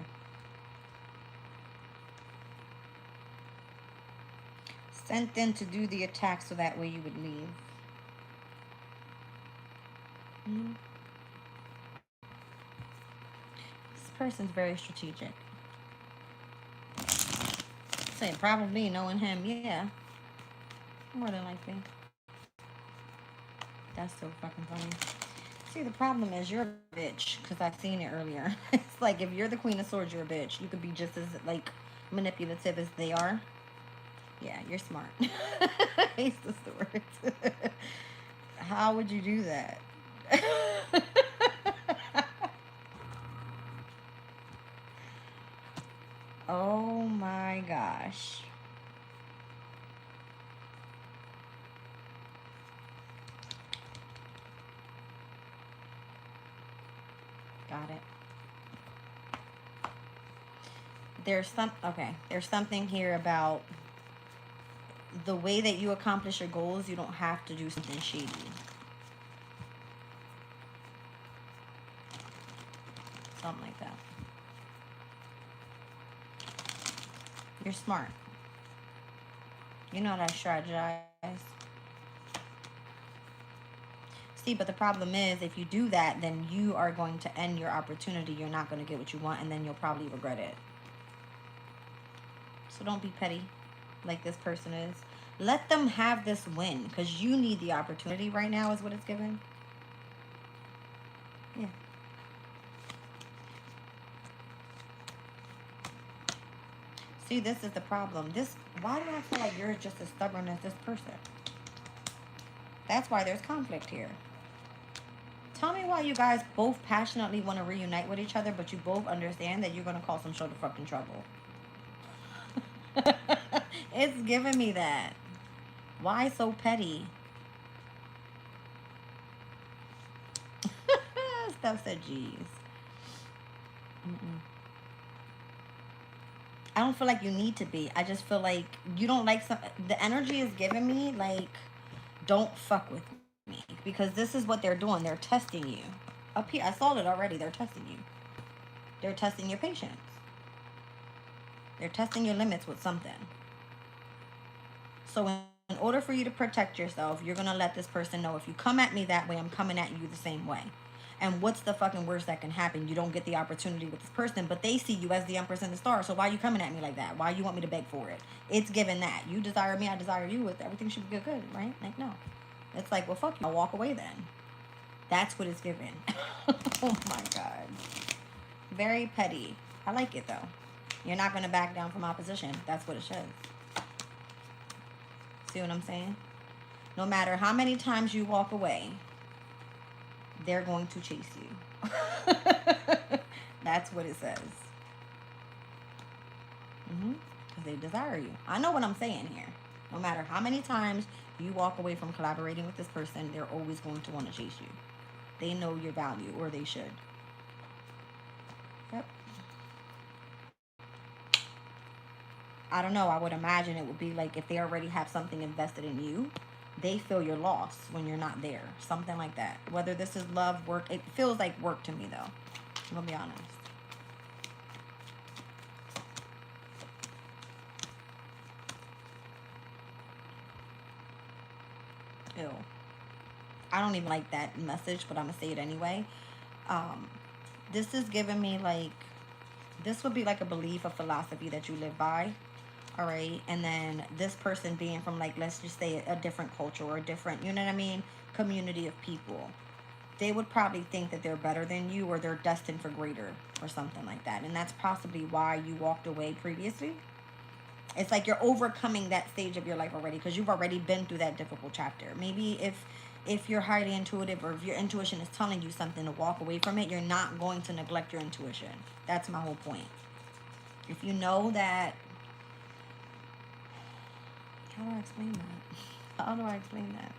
Sent them to do the attack so that way you would leave. Mm-hmm. This person's very strategic. Say probably knowing him, yeah. More than likely. That's so fucking funny. See, the problem is you're a bitch, because I've seen it earlier. It's like if you're the Queen of Swords, you're a bitch. You could be just as like manipulative as they are. Yeah, you're smart. Ace the Swords. How would you do that? Oh my gosh. Got it. There's something here about the way that you accomplish your goals. You don't have to do something shady. Something like that. You're smart. You know how to strategize. See, but the problem is, if you do that, then you are going to end your opportunity. You're not going to get what you want, and then you'll probably regret it. So don't be petty like this person is. Let them have this win, because you need the opportunity right now is what it's given. Yeah. See, this is the problem. Why do I feel like you're just as stubborn as this person? That's why there's conflict here. Tell me why you guys both passionately want to reunite with each other, but you both understand that you're going to cause some sort of fucking trouble. It's giving me that. Why so petty? Steph said, geez. I don't feel like you need to be. I just feel like you don't like the energy is giving me like, don't fuck with me, because this is what they're doing. They're testing you. Up here, I saw it already. They're testing you. They're testing your patience. They're testing your limits with something. So in order for you to protect yourself, you're going to let this person know, if you come at me that way, I'm coming at you the same way. And what's the fucking worst that can happen? You don't get the opportunity with this person, but they see you as the Empress and the Star. So why are you coming at me like that? Why you want me to beg for it? It's given that. You desire me, I desire you. Everything should be good, right? Like, no. It's like, well, fuck you. I'll walk away then. That's what it's given. Oh my God. Very petty. I like it though. You're not going to back down from opposition. That's what it shows. See what I'm saying? No matter how many times you walk away, they're going to chase you. That's what it says. Because they desire you. I know what I'm saying here. No matter how many times you walk away from collaborating with this person, they're always going to want to chase you. They know your value, or they should. Yep. I don't know. I would imagine it would be like if they already have something invested in you, they feel your loss when you're not there. Something like that. Whether this is love, work. It feels like work to me, though. I'm going to be honest. Ew. I don't even like that message, but I'm going to say it anyway. This is giving me like, this would be like a belief, a philosophy that you live by. All right. And then this person being from, like, let's just say a different culture or a different, you know what I mean, community of people. They would probably think that they're better than you, or they're destined for greater or something like that. And that's possibly why you walked away previously. It's like you're overcoming that stage of your life already because you've already been through that difficult chapter. Maybe if you're highly intuitive or if your intuition is telling you something to walk away from it, you're not going to neglect your intuition. That's my whole point. If you know that, how do I explain that? How do I explain that?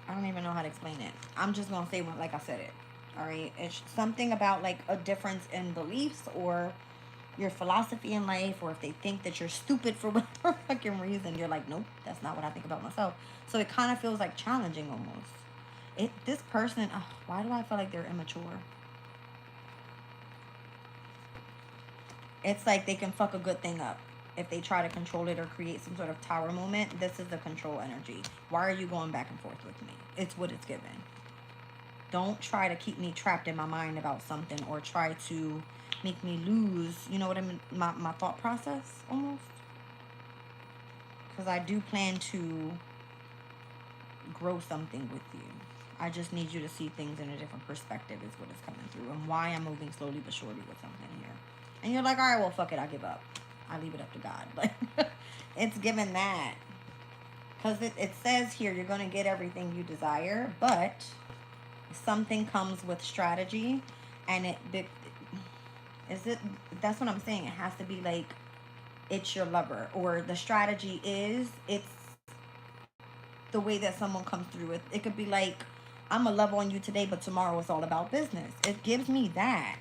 I don't even know how to explain it. I'm just going to say like I said it. All right. It's something about like a difference in beliefs or your philosophy in life, or if they think that you're stupid for whatever fucking reason, you're like, nope, that's not what I think about myself. So it kind of feels like challenging almost. This person, why do I feel like they're immature? It's like they can fuck a good thing up. If they try to control it or create some sort of tower moment, this is the control energy. Why are you going back and forth with me? It's what it's given. Don't try to keep me trapped in my mind about something or try to make me lose, you know what I mean, my thought process almost. Because I do plan to grow something with you. I just need you to see things in a different perspective is what is coming through and why I'm moving slowly but surely with something here. And you're like, all right, well, fuck it, I give up. I leave it up to God. Like, it's given that. Because it says here, you're going to get everything you desire, but something comes with strategy. And that's what I'm saying. It has to be like, it's your lover. Or the strategy is, it's the way that someone comes through it. It could be like, I'm going to love on you today, but tomorrow it's all about business. It gives me that.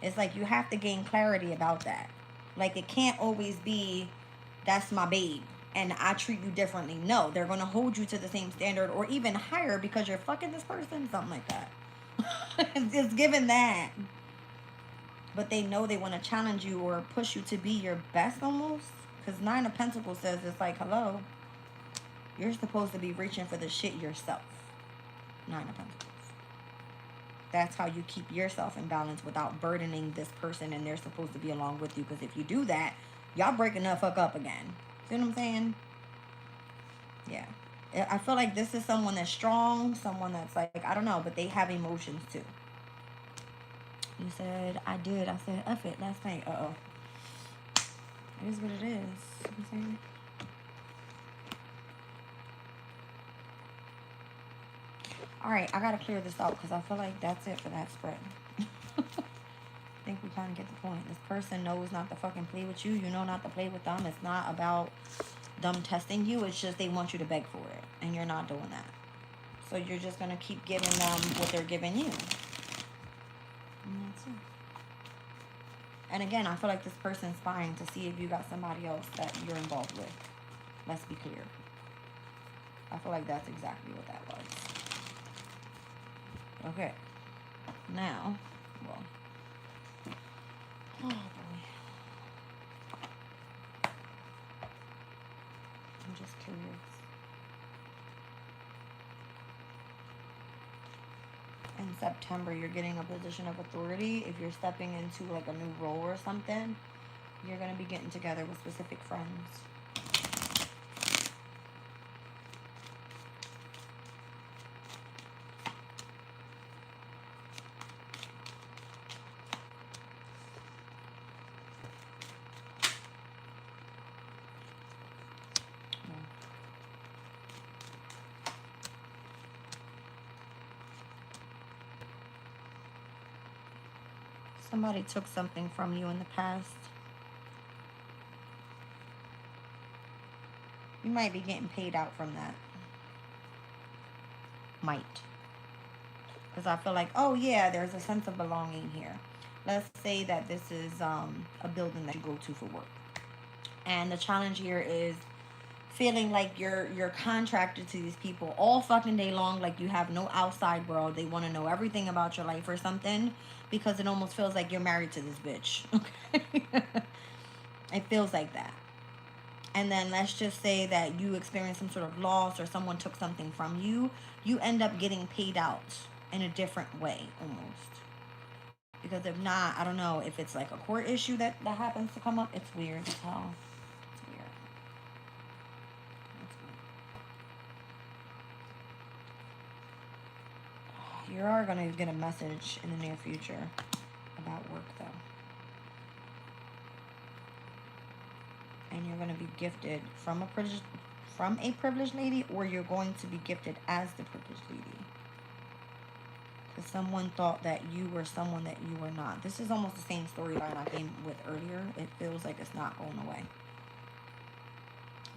It's like you have to gain clarity about that. Like, it can't always be, that's my babe, and I treat you differently. No, they're going to hold you to the same standard or even higher because you're fucking this person. Something like that. It's given that. But they know they want to challenge you or push you to be your best almost. Because 9 of Pentacles says it's like, hello, you're supposed to be reaching for the shit yourself. 9 of Pentacles. That's how you keep yourself in balance without burdening this person and they're supposed to be along with you. Because if you do that, y'all breaking the fuck up again. See what I'm saying? Yeah. I feel like this is someone that's strong, someone that's like, I don't know, but they have emotions too. You said, I did. I said, F it last night. Uh-oh. It is what it is. You know what I'm saying? All right, I got to clear this out because I feel like that's it for that spread. I think we kind of get the point. This person knows not to fucking play with you. You know not to play with them. It's not about them testing you. It's just they want you to beg for it. And you're not doing that. So you're just going to keep giving them what they're giving you. And that's it. And again, I feel like this person's spying to see if you got somebody else that you're involved with. Let's be clear. I feel like that's exactly what that was. Okay. Now, well. Oh, boy. I'm just curious. In September, you're getting a position of authority. If you're stepping into like a new role or something, you're going to be getting together with specific friends. Somebody took something from you in the past. You might be getting paid out from that. Might. Because I feel like, oh yeah, there's a sense of belonging here. Let's say that this is a building that you go to for work. And the challenge here is feeling like you're contracted to these people all fucking day long, like you have no outside world. They want to know everything about your life or something, because it almost feels like you're married to this bitch. Okay. It feels like that. And then let's just say that you experience some sort of loss or someone took something from you. You end up getting paid out in a different way almost. Because if not, I don't know if it's like a court issue that happens to come up. It's weird as hell. You are going to get a message in the near future. about work, though. And you're going to be gifted from a privileged lady, or you're going to be gifted as the privileged lady. Because someone thought that you were someone that you were not. This is almost the same storyline I came with earlier. It feels like it's not going away.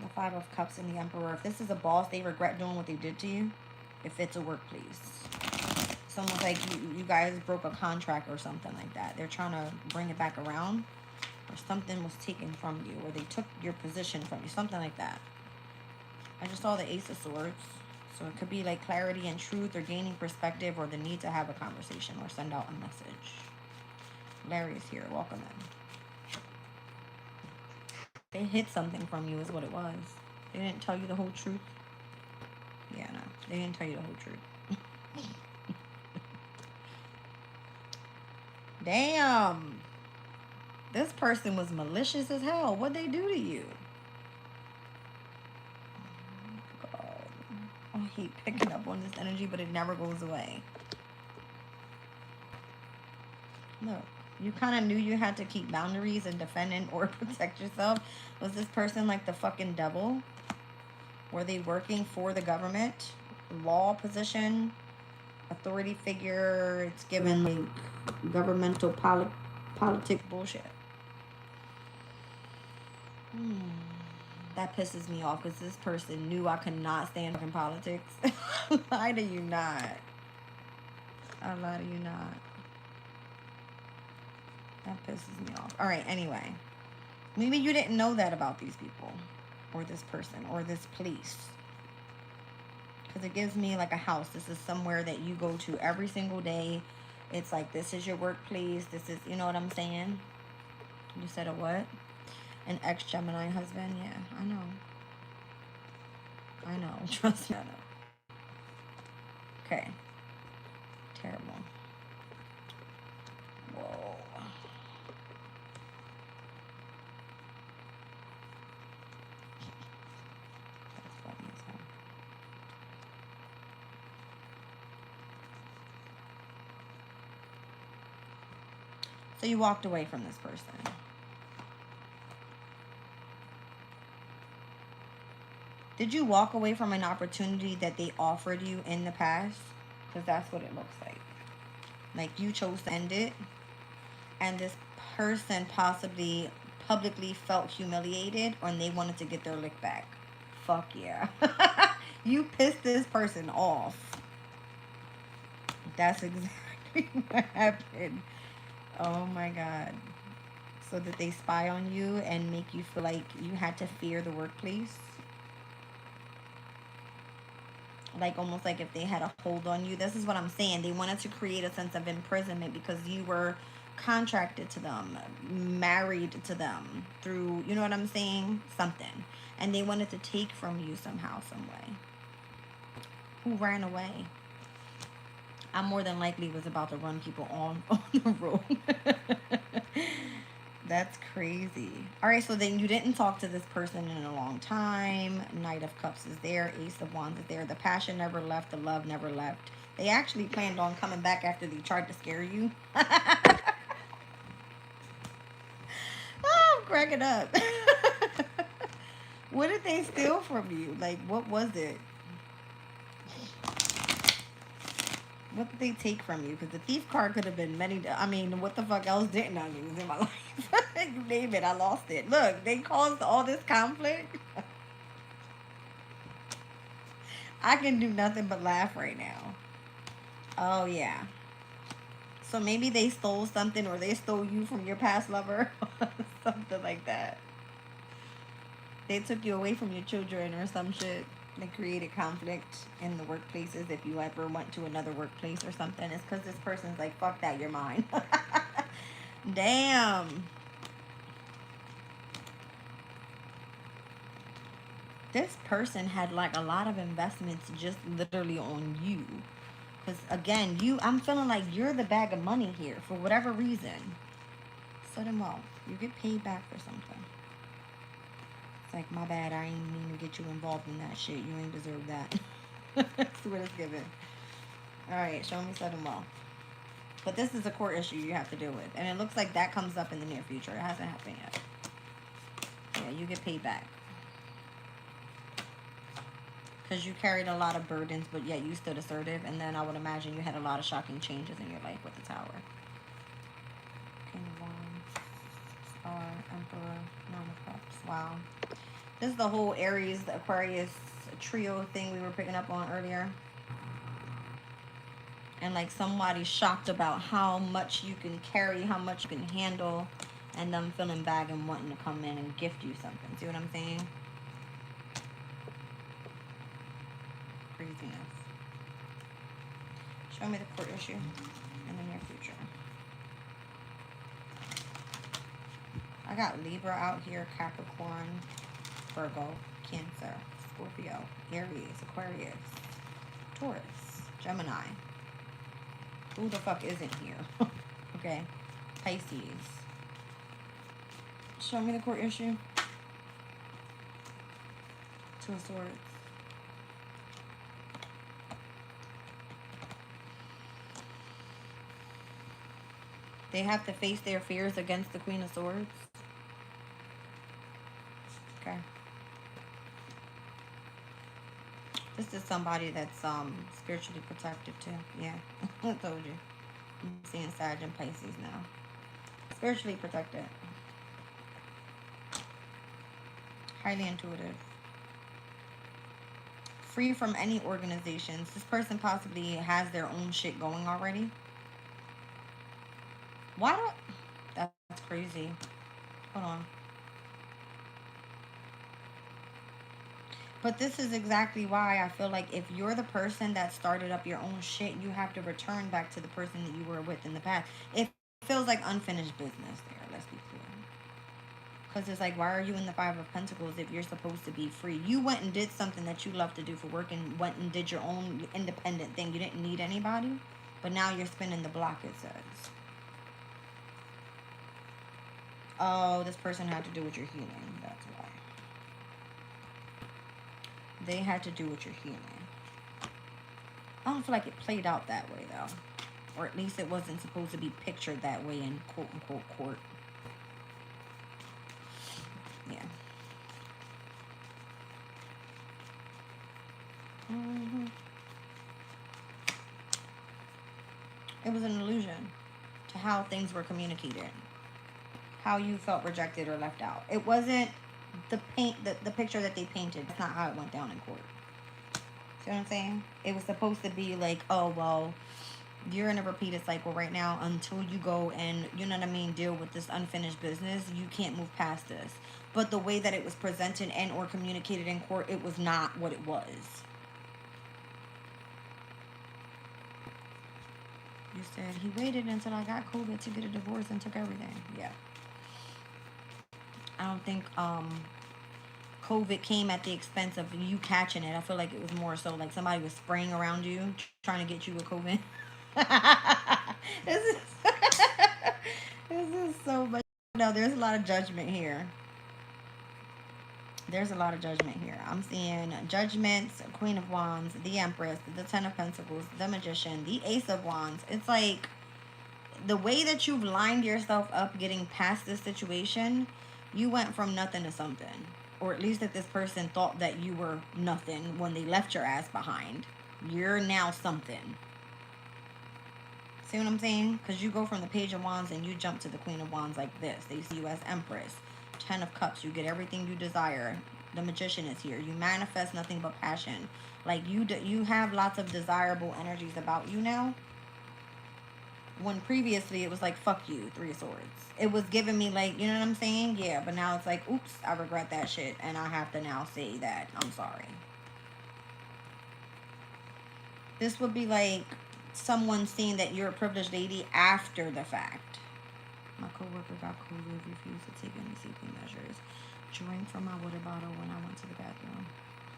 The Five of Cups and the Emperor. If this is a boss, they regret doing what they did to you. If it's a workplace. It's almost like you guys broke a contract or something like that. They're trying to bring it back around. Or something was taken from you. Or they took your position from you. Something like that. I just saw the Ace of Swords. So it could be like clarity and truth, or gaining perspective, or the need to have a conversation or send out a message. Larry is here. Welcome in. They hid something from you is what it was. They didn't tell you the whole truth. Yeah, no. They didn't tell you the whole truth. Damn. This person was malicious as hell. What'd they do to you? I hate picking up on this energy, but it never goes away. Look, you kind of knew you had to keep boundaries and defend or protect yourself. Was this person like the fucking devil? Were they working for the government? Law position? Authority figure? It's given like governmental politic bullshit. That pisses me off because this person knew I could not stand in politics. Lie to you not. I lie to you not. That pisses me off. Alright, anyway. Maybe you didn't know that about these people. Or this person. Or this place. Because it gives me like a house. This is somewhere that you go to every single day. It's like, this is your workplace. This is, you know what I'm saying? You said a what? An ex-Gemini husband? Yeah, I know. I know. Trust me, I know. Okay. Terrible. Whoa. That's funny as hell. So you walked away from this person. Did you walk away from an opportunity that they offered you in the past? Because that's what it looks like. Like you chose to end it. And this person possibly publicly felt humiliated, or they wanted to get their lick back. Fuck yeah. You pissed this person off. That's exactly what happened. Oh my God. So that they spy on you and make you feel like you had to fear the workplace. Like almost like if they had a hold on you. This is what I'm saying. They wanted to create a sense of imprisonment because you were contracted to them, married to them through, you know what I'm saying? Something. And they wanted to take from you somehow, some way. Who ran away? I more than likely was about to run people on the road. That's crazy. All right, so then you didn't talk to this person in a long time. Knight of Cups is there. Ace of Wands is there. The passion never left. The love never left. They actually planned on coming back after they tried to scare you. Oh, I'm cracking up. What did they steal from you? Like, what was it? What did they take from you? Because the thief card could have been many. I mean, what the fuck else didn't I lose in my life? You name it, I lost it. Look, they caused all this conflict. I can do nothing but laugh right now. Oh, yeah. So maybe they stole something, or they stole you from your past lover. Something like that. They took you away from your children or some shit. They created conflict in the workplaces. If you ever went to another workplace or something, it's because this person's like, fuck that, you're mine. Damn. This person had like a lot of investments just literally on you. Because again, I'm feeling like you're the bag of money here for whatever reason. Set them off. You get paid back for something. Like, my bad, I ain't mean to get you involved in that shit. You ain't deserve that. That's what it's given. Alright, show me Southern Wall. But this is a court issue you have to deal with. And it looks like that comes up in the near future. It hasn't happened yet. Yeah, you get paid back. Because you carried a lot of burdens, but yet you stood assertive. And then I would imagine you had a lot of shocking changes in your life with the Tower. King of Wands, Star, Emperor, Nine of Cups. Wow. This is the whole Aries, the Aquarius trio thing we were picking up on earlier. And like somebody's shocked about how much you can carry, how much you can handle, and them feeling bad and wanting to come in and gift you something. See what I'm saying? Craziness. Show me the court issue in the near future. I got Libra out here, Capricorn, Virgo, Cancer, Scorpio, Aries, Aquarius, Taurus, Gemini. Who the fuck isn't here? Okay. Pisces. Show me the court issue. Two of Swords. They have to face their fears against the Queen of Swords. Okay. This is somebody that's spiritually protected too. Yeah, I told you. I'm seeing Sag and Pisces now. Spiritually protected. Highly intuitive. Free from any organizations. This person possibly has their own shit going already. Why don't... That's crazy. Hold on. But this is exactly why I feel like if you're the person that started up your own shit, you have to return back to the person that you were with in the past. It feels like unfinished business there, let's be clear. Because it's like, why are you in the Five of Pentacles if you're supposed to be free? You went and did something that you love to do for work and went and did your own independent thing. You didn't need anybody. But now you're spinning the block, it says. Oh, this person had to do with your healing. That's why. They had to do with your healing. I don't feel like it played out that way, though. Or at least it wasn't supposed to be pictured that way in quote-unquote court. Yeah. It was an illusion to how things were communicated. How you felt rejected or left out. It wasn't the picture that they painted. That's not how it went down in court. See what I'm saying? It was supposed to be like, oh, well, you're in a repeated cycle right now until you go and, you know what I mean, deal with this unfinished business. You can't move past this. But the way that it was presented and or communicated in court, it was not what it was. You said he waited until I got COVID to get a divorce and took everything. Yeah. I don't think COVID came at the expense of you catching it. I feel like it was more so like somebody was spraying around you, trying to get you with COVID. this is so much. No, there's a lot of judgment here. There's a lot of judgment here. I'm seeing judgments, Queen of Wands, the Empress, the Ten of Pentacles, the Magician, the Ace of Wands. It's like the way that you've lined yourself up getting past this situation, you went from nothing to something. Or at least that this person thought that you were nothing when they left your ass behind. You're now something. See what I'm saying? Because you go from the Page of Wands and you jump to the Queen of Wands like this. They see you as Empress. Ten of Cups. You get everything you desire. The Magician is here. You manifest nothing but passion. Like you have lots of desirable energies about you now. When previously it was like, fuck you, Three of Swords. It was giving me like, you know what I'm saying? Yeah, but now it's like, oops, I regret that shit. And I have to now say that I'm sorry. This would be like someone seeing that you're a privileged lady after the fact. My coworker got COVID, refused to take any safety measures. Drink from my water bottle when I went to the bathroom.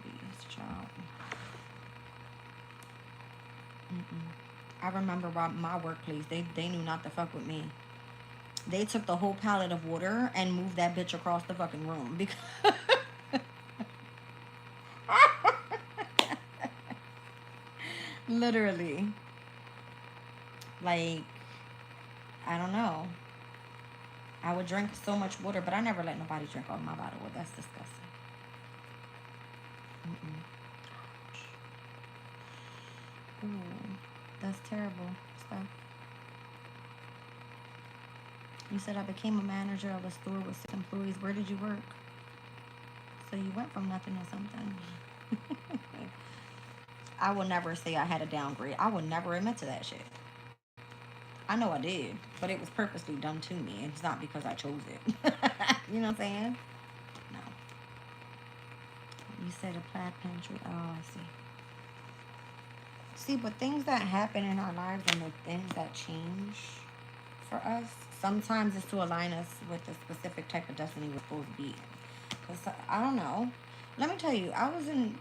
Please, child. I remember my workplace, they knew not to fuck with me. They took the whole pallet of water and moved that bitch across the fucking room. Because literally. Like, I don't know. I would drink so much water, but I never let nobody drink all my bottle. Well, that's disgusting. Mm-mm. Ooh, that's terrible stuff. You said I became a manager of a store with 6 employees. Where did you work? So you went from nothing to something. I will never say I had a downgrade. I would never admit to that shit. I know I did, but it was purposely done to me. It's not because I chose it. You know what I'm saying? No. You said a plaid pantry. Oh, I see. See, but things that happen in our lives and the things that change for us, sometimes it's to align us with the specific type of destiny we're supposed to be in. Because, I don't know. Let me tell you, I was in...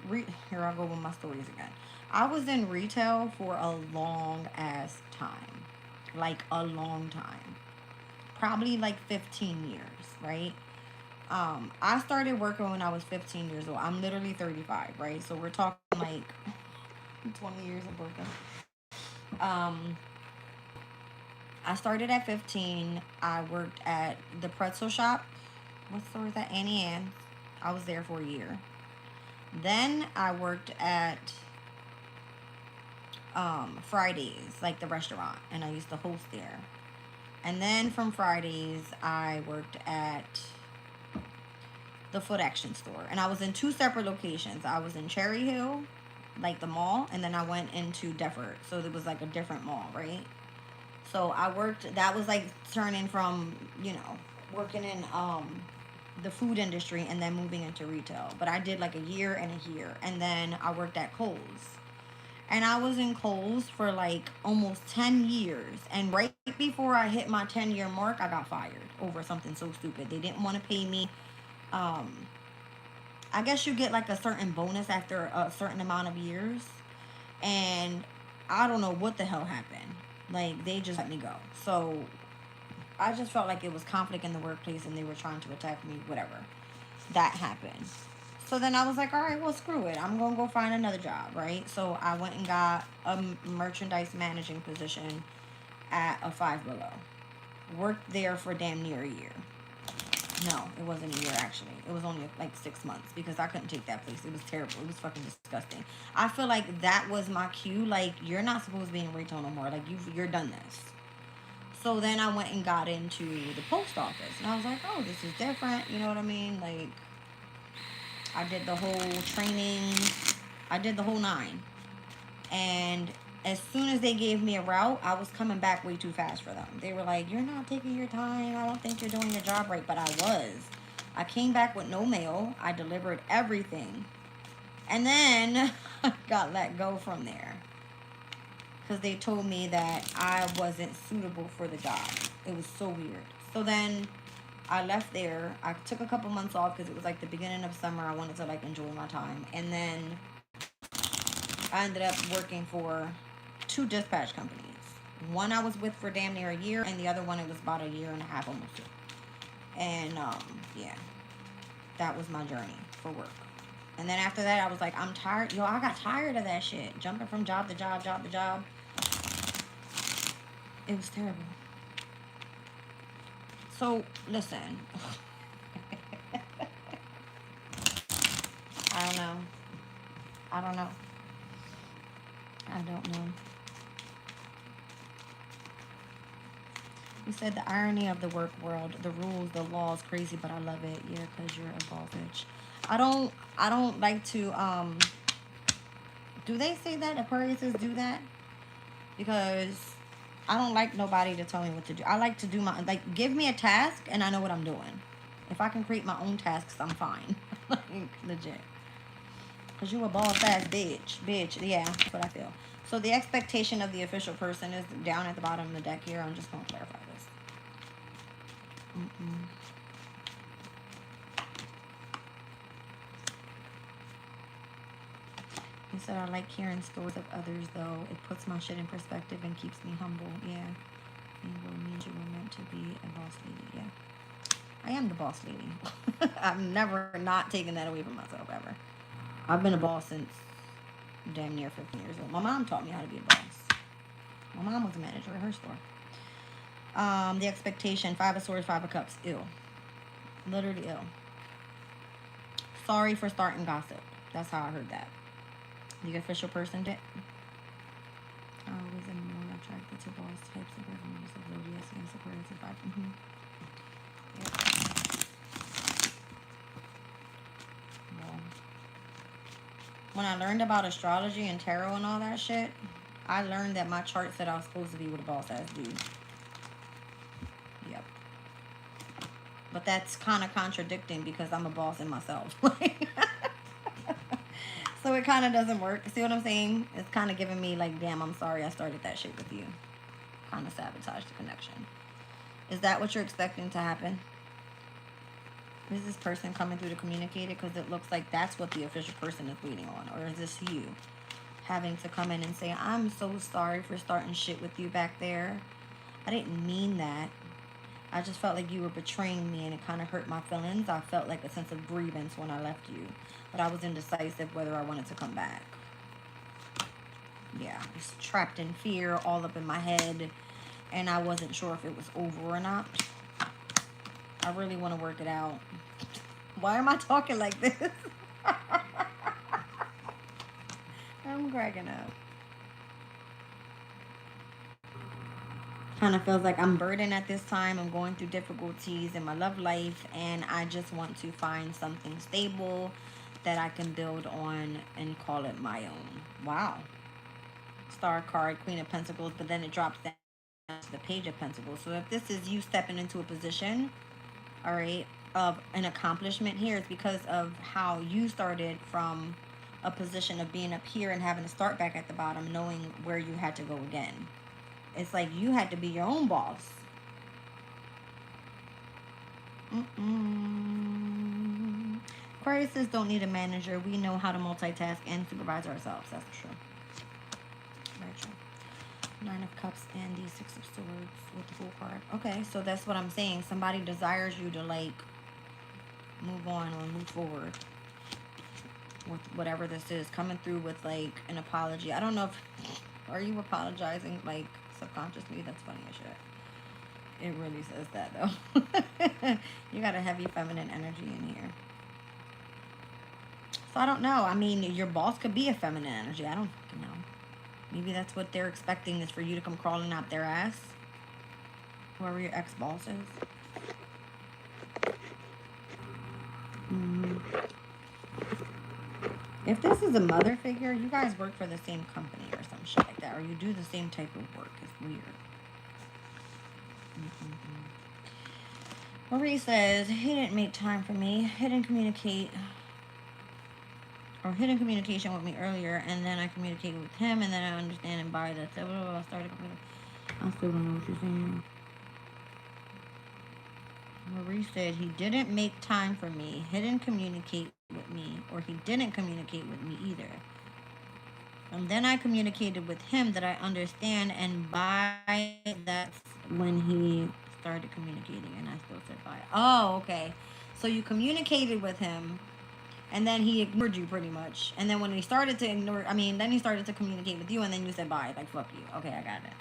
Here I go with my stories again. I was in retail for a long-ass time. Like, a long time. Probably, like, 15 years, right? I started working when I was 15 years old. I'm literally 35, right? So we're talking, like, 20 years of working. I started at 15. I worked at the pretzel shop. What store is that? Annie Ann's. I was there for a year. Then I worked at Fridays, like the restaurant, and I used to host there. And then from Fridays, I worked at the Foot Action store, and I was in 2 separate locations. I was in Cherry Hill, like the mall, and then I went into Defford, so it was like a different mall, right? So I worked, that was like turning from, working in the food industry and then moving into retail. But I did like a year and a year, and then I worked at Kohl's. And I was in Kohl's for like almost 10 years. And right before I hit my 10-year mark, I got fired over something so stupid. They didn't want to pay me. I guess you get like a certain bonus after a certain amount of years. And I don't know what the hell happened. Like, they just let me go. So I just felt like it was conflict in the workplace and they were trying to attack me, whatever. That happened. So then I was like, all right, well, screw it. I'm going to go find another job, right? So I went and got a merchandise managing position at a Five Below. Worked there for damn near a year. No, it wasn't a year, actually. It was only like 6 months because I couldn't take that place. It was terrible. It was fucking disgusting. I feel like that was my cue. Like, you're not supposed to be in retail no more. Like, you're done this. So then I went and got into the post office. And I was like, oh, this is different. You know what I mean? Like, I did the whole training. I did the whole 9. And as soon as they gave me a route, I was coming back way too fast for them. They were like, you're not taking your time. I don't think you're doing your job right. But I was. I came back with no mail. I delivered everything. And then got let go from there. Because they told me that I wasn't suitable for the job. It was so weird. So then I left there. I took a couple months off because it was like the beginning of summer. I wanted to like enjoy my time. And then I ended up working for 2 dispatch companies. One I was with for damn near a year, and the other one it was about a year and a half, almost 2. And yeah, that was my journey for work. And then after that, I was like, I'm tired. Yo, I got tired of that shit. Jumping from job to job, job to job. It was terrible. So, listen. I don't know. I don't know. I don't know. You said the irony of the work world, the rules, the laws, crazy, but I love it. Yeah, because you're a boss bitch. I don't like to, do they say that? Aquariuses do that? Because I don't like nobody to tell me what to do. I like to do my, like, give me a task and I know what I'm doing. If I can create my own tasks, I'm fine. Like, legit. Because you a boss-ass bitch. Bitch, yeah, that's what I feel. So the expectation of the official person is down at the bottom of the deck here. I'm just going to clarify this. He said, I like hearing stories of others, though. It puts my shit in perspective and keeps me humble. Yeah. It means you were meant to be a boss lady. Yeah. I am the boss lady. I've never not taken that away from myself, ever. I've been a boss since damn near 15 years old. My mom taught me how to be a boss. My mom was a manager at her store. The expectation, 5 of Swords, 5 of Cups. Ew. Literally ill. Sorry for starting gossip. That's how I heard that. The official person did. Always am more attracted to boss types of revenues of zodiac and Aquarius and 5. Well, when I learned about astrology and tarot and all that shit, I learned that my chart said I was supposed to be with a boss ass dude. Yep. But that's kind of contradicting because I'm a boss in myself. So it kind of doesn't work. See what I'm saying? It's kind of giving me like, damn, I'm sorry I started that shit with you. Kind of sabotage the connection. Is that what you're expecting to happen? Is this person coming through to communicate it? Because it looks like that's what the official person is waiting on. Or is this you having to come in and say, I'm so sorry for starting shit with you back there. I didn't mean that. I just felt like you were betraying me and it kind of hurt my feelings. I felt like a sense of grievance when I left you. But I was indecisive whether I wanted to come back. Yeah, I was trapped in fear all up in my head. And I wasn't sure if it was over or not. I really want to work it out. Why am I talking like this? I'm cracking up. Kind of feels like I'm burdened at this time. I'm going through difficulties in my love life. And I just want to find something stable that I can build on and call it my own. Wow. Star card, Queen of Pentacles. But then it drops down to the Page of Pentacles. So if this is you stepping into a position, all right, of an accomplishment here, it's because of how you started from a position of being up here and having to start back at the bottom, knowing where you had to go again. It's like you had to be your own boss. Aquariuses don't need a manager. We know how to multitask and supervise ourselves. That's true. Very true. 9 of Cups and the 6 of Swords with the Fool card. Okay, so that's what I'm saying. Somebody desires you to, like, move on or move forward with whatever this is. Coming through with, like, an apology. I don't know if... Are you apologizing, like, subconsciously? That's funny as shit. It really says that, though. You got a heavy feminine energy in here. So I don't know. I mean, your boss could be a feminine energy. I don't fucking know. Maybe that's what they're expecting, is for you to come crawling out their ass. Whoever your ex-boss is. If this is a mother figure, you guys work for the same company or some shit like that. Or you do the same type of work. It's weird. Marie says, he didn't make time for me. He didn't communicate. Or hidden communication with me earlier, and then I communicated with him, and then I understand and buy that. So I started. I still don't know what you're saying. Marie said he didn't make time for me. He didn't communicate with me, or he didn't communicate with me either. And then I communicated with him that I understand, and by that's when he started communicating, and I still said bye. Oh, okay. So you communicated with him. And then he ignored you pretty much. And then when he started to then he started to communicate with you, and then you said bye. Like, fuck you. Okay, I got it.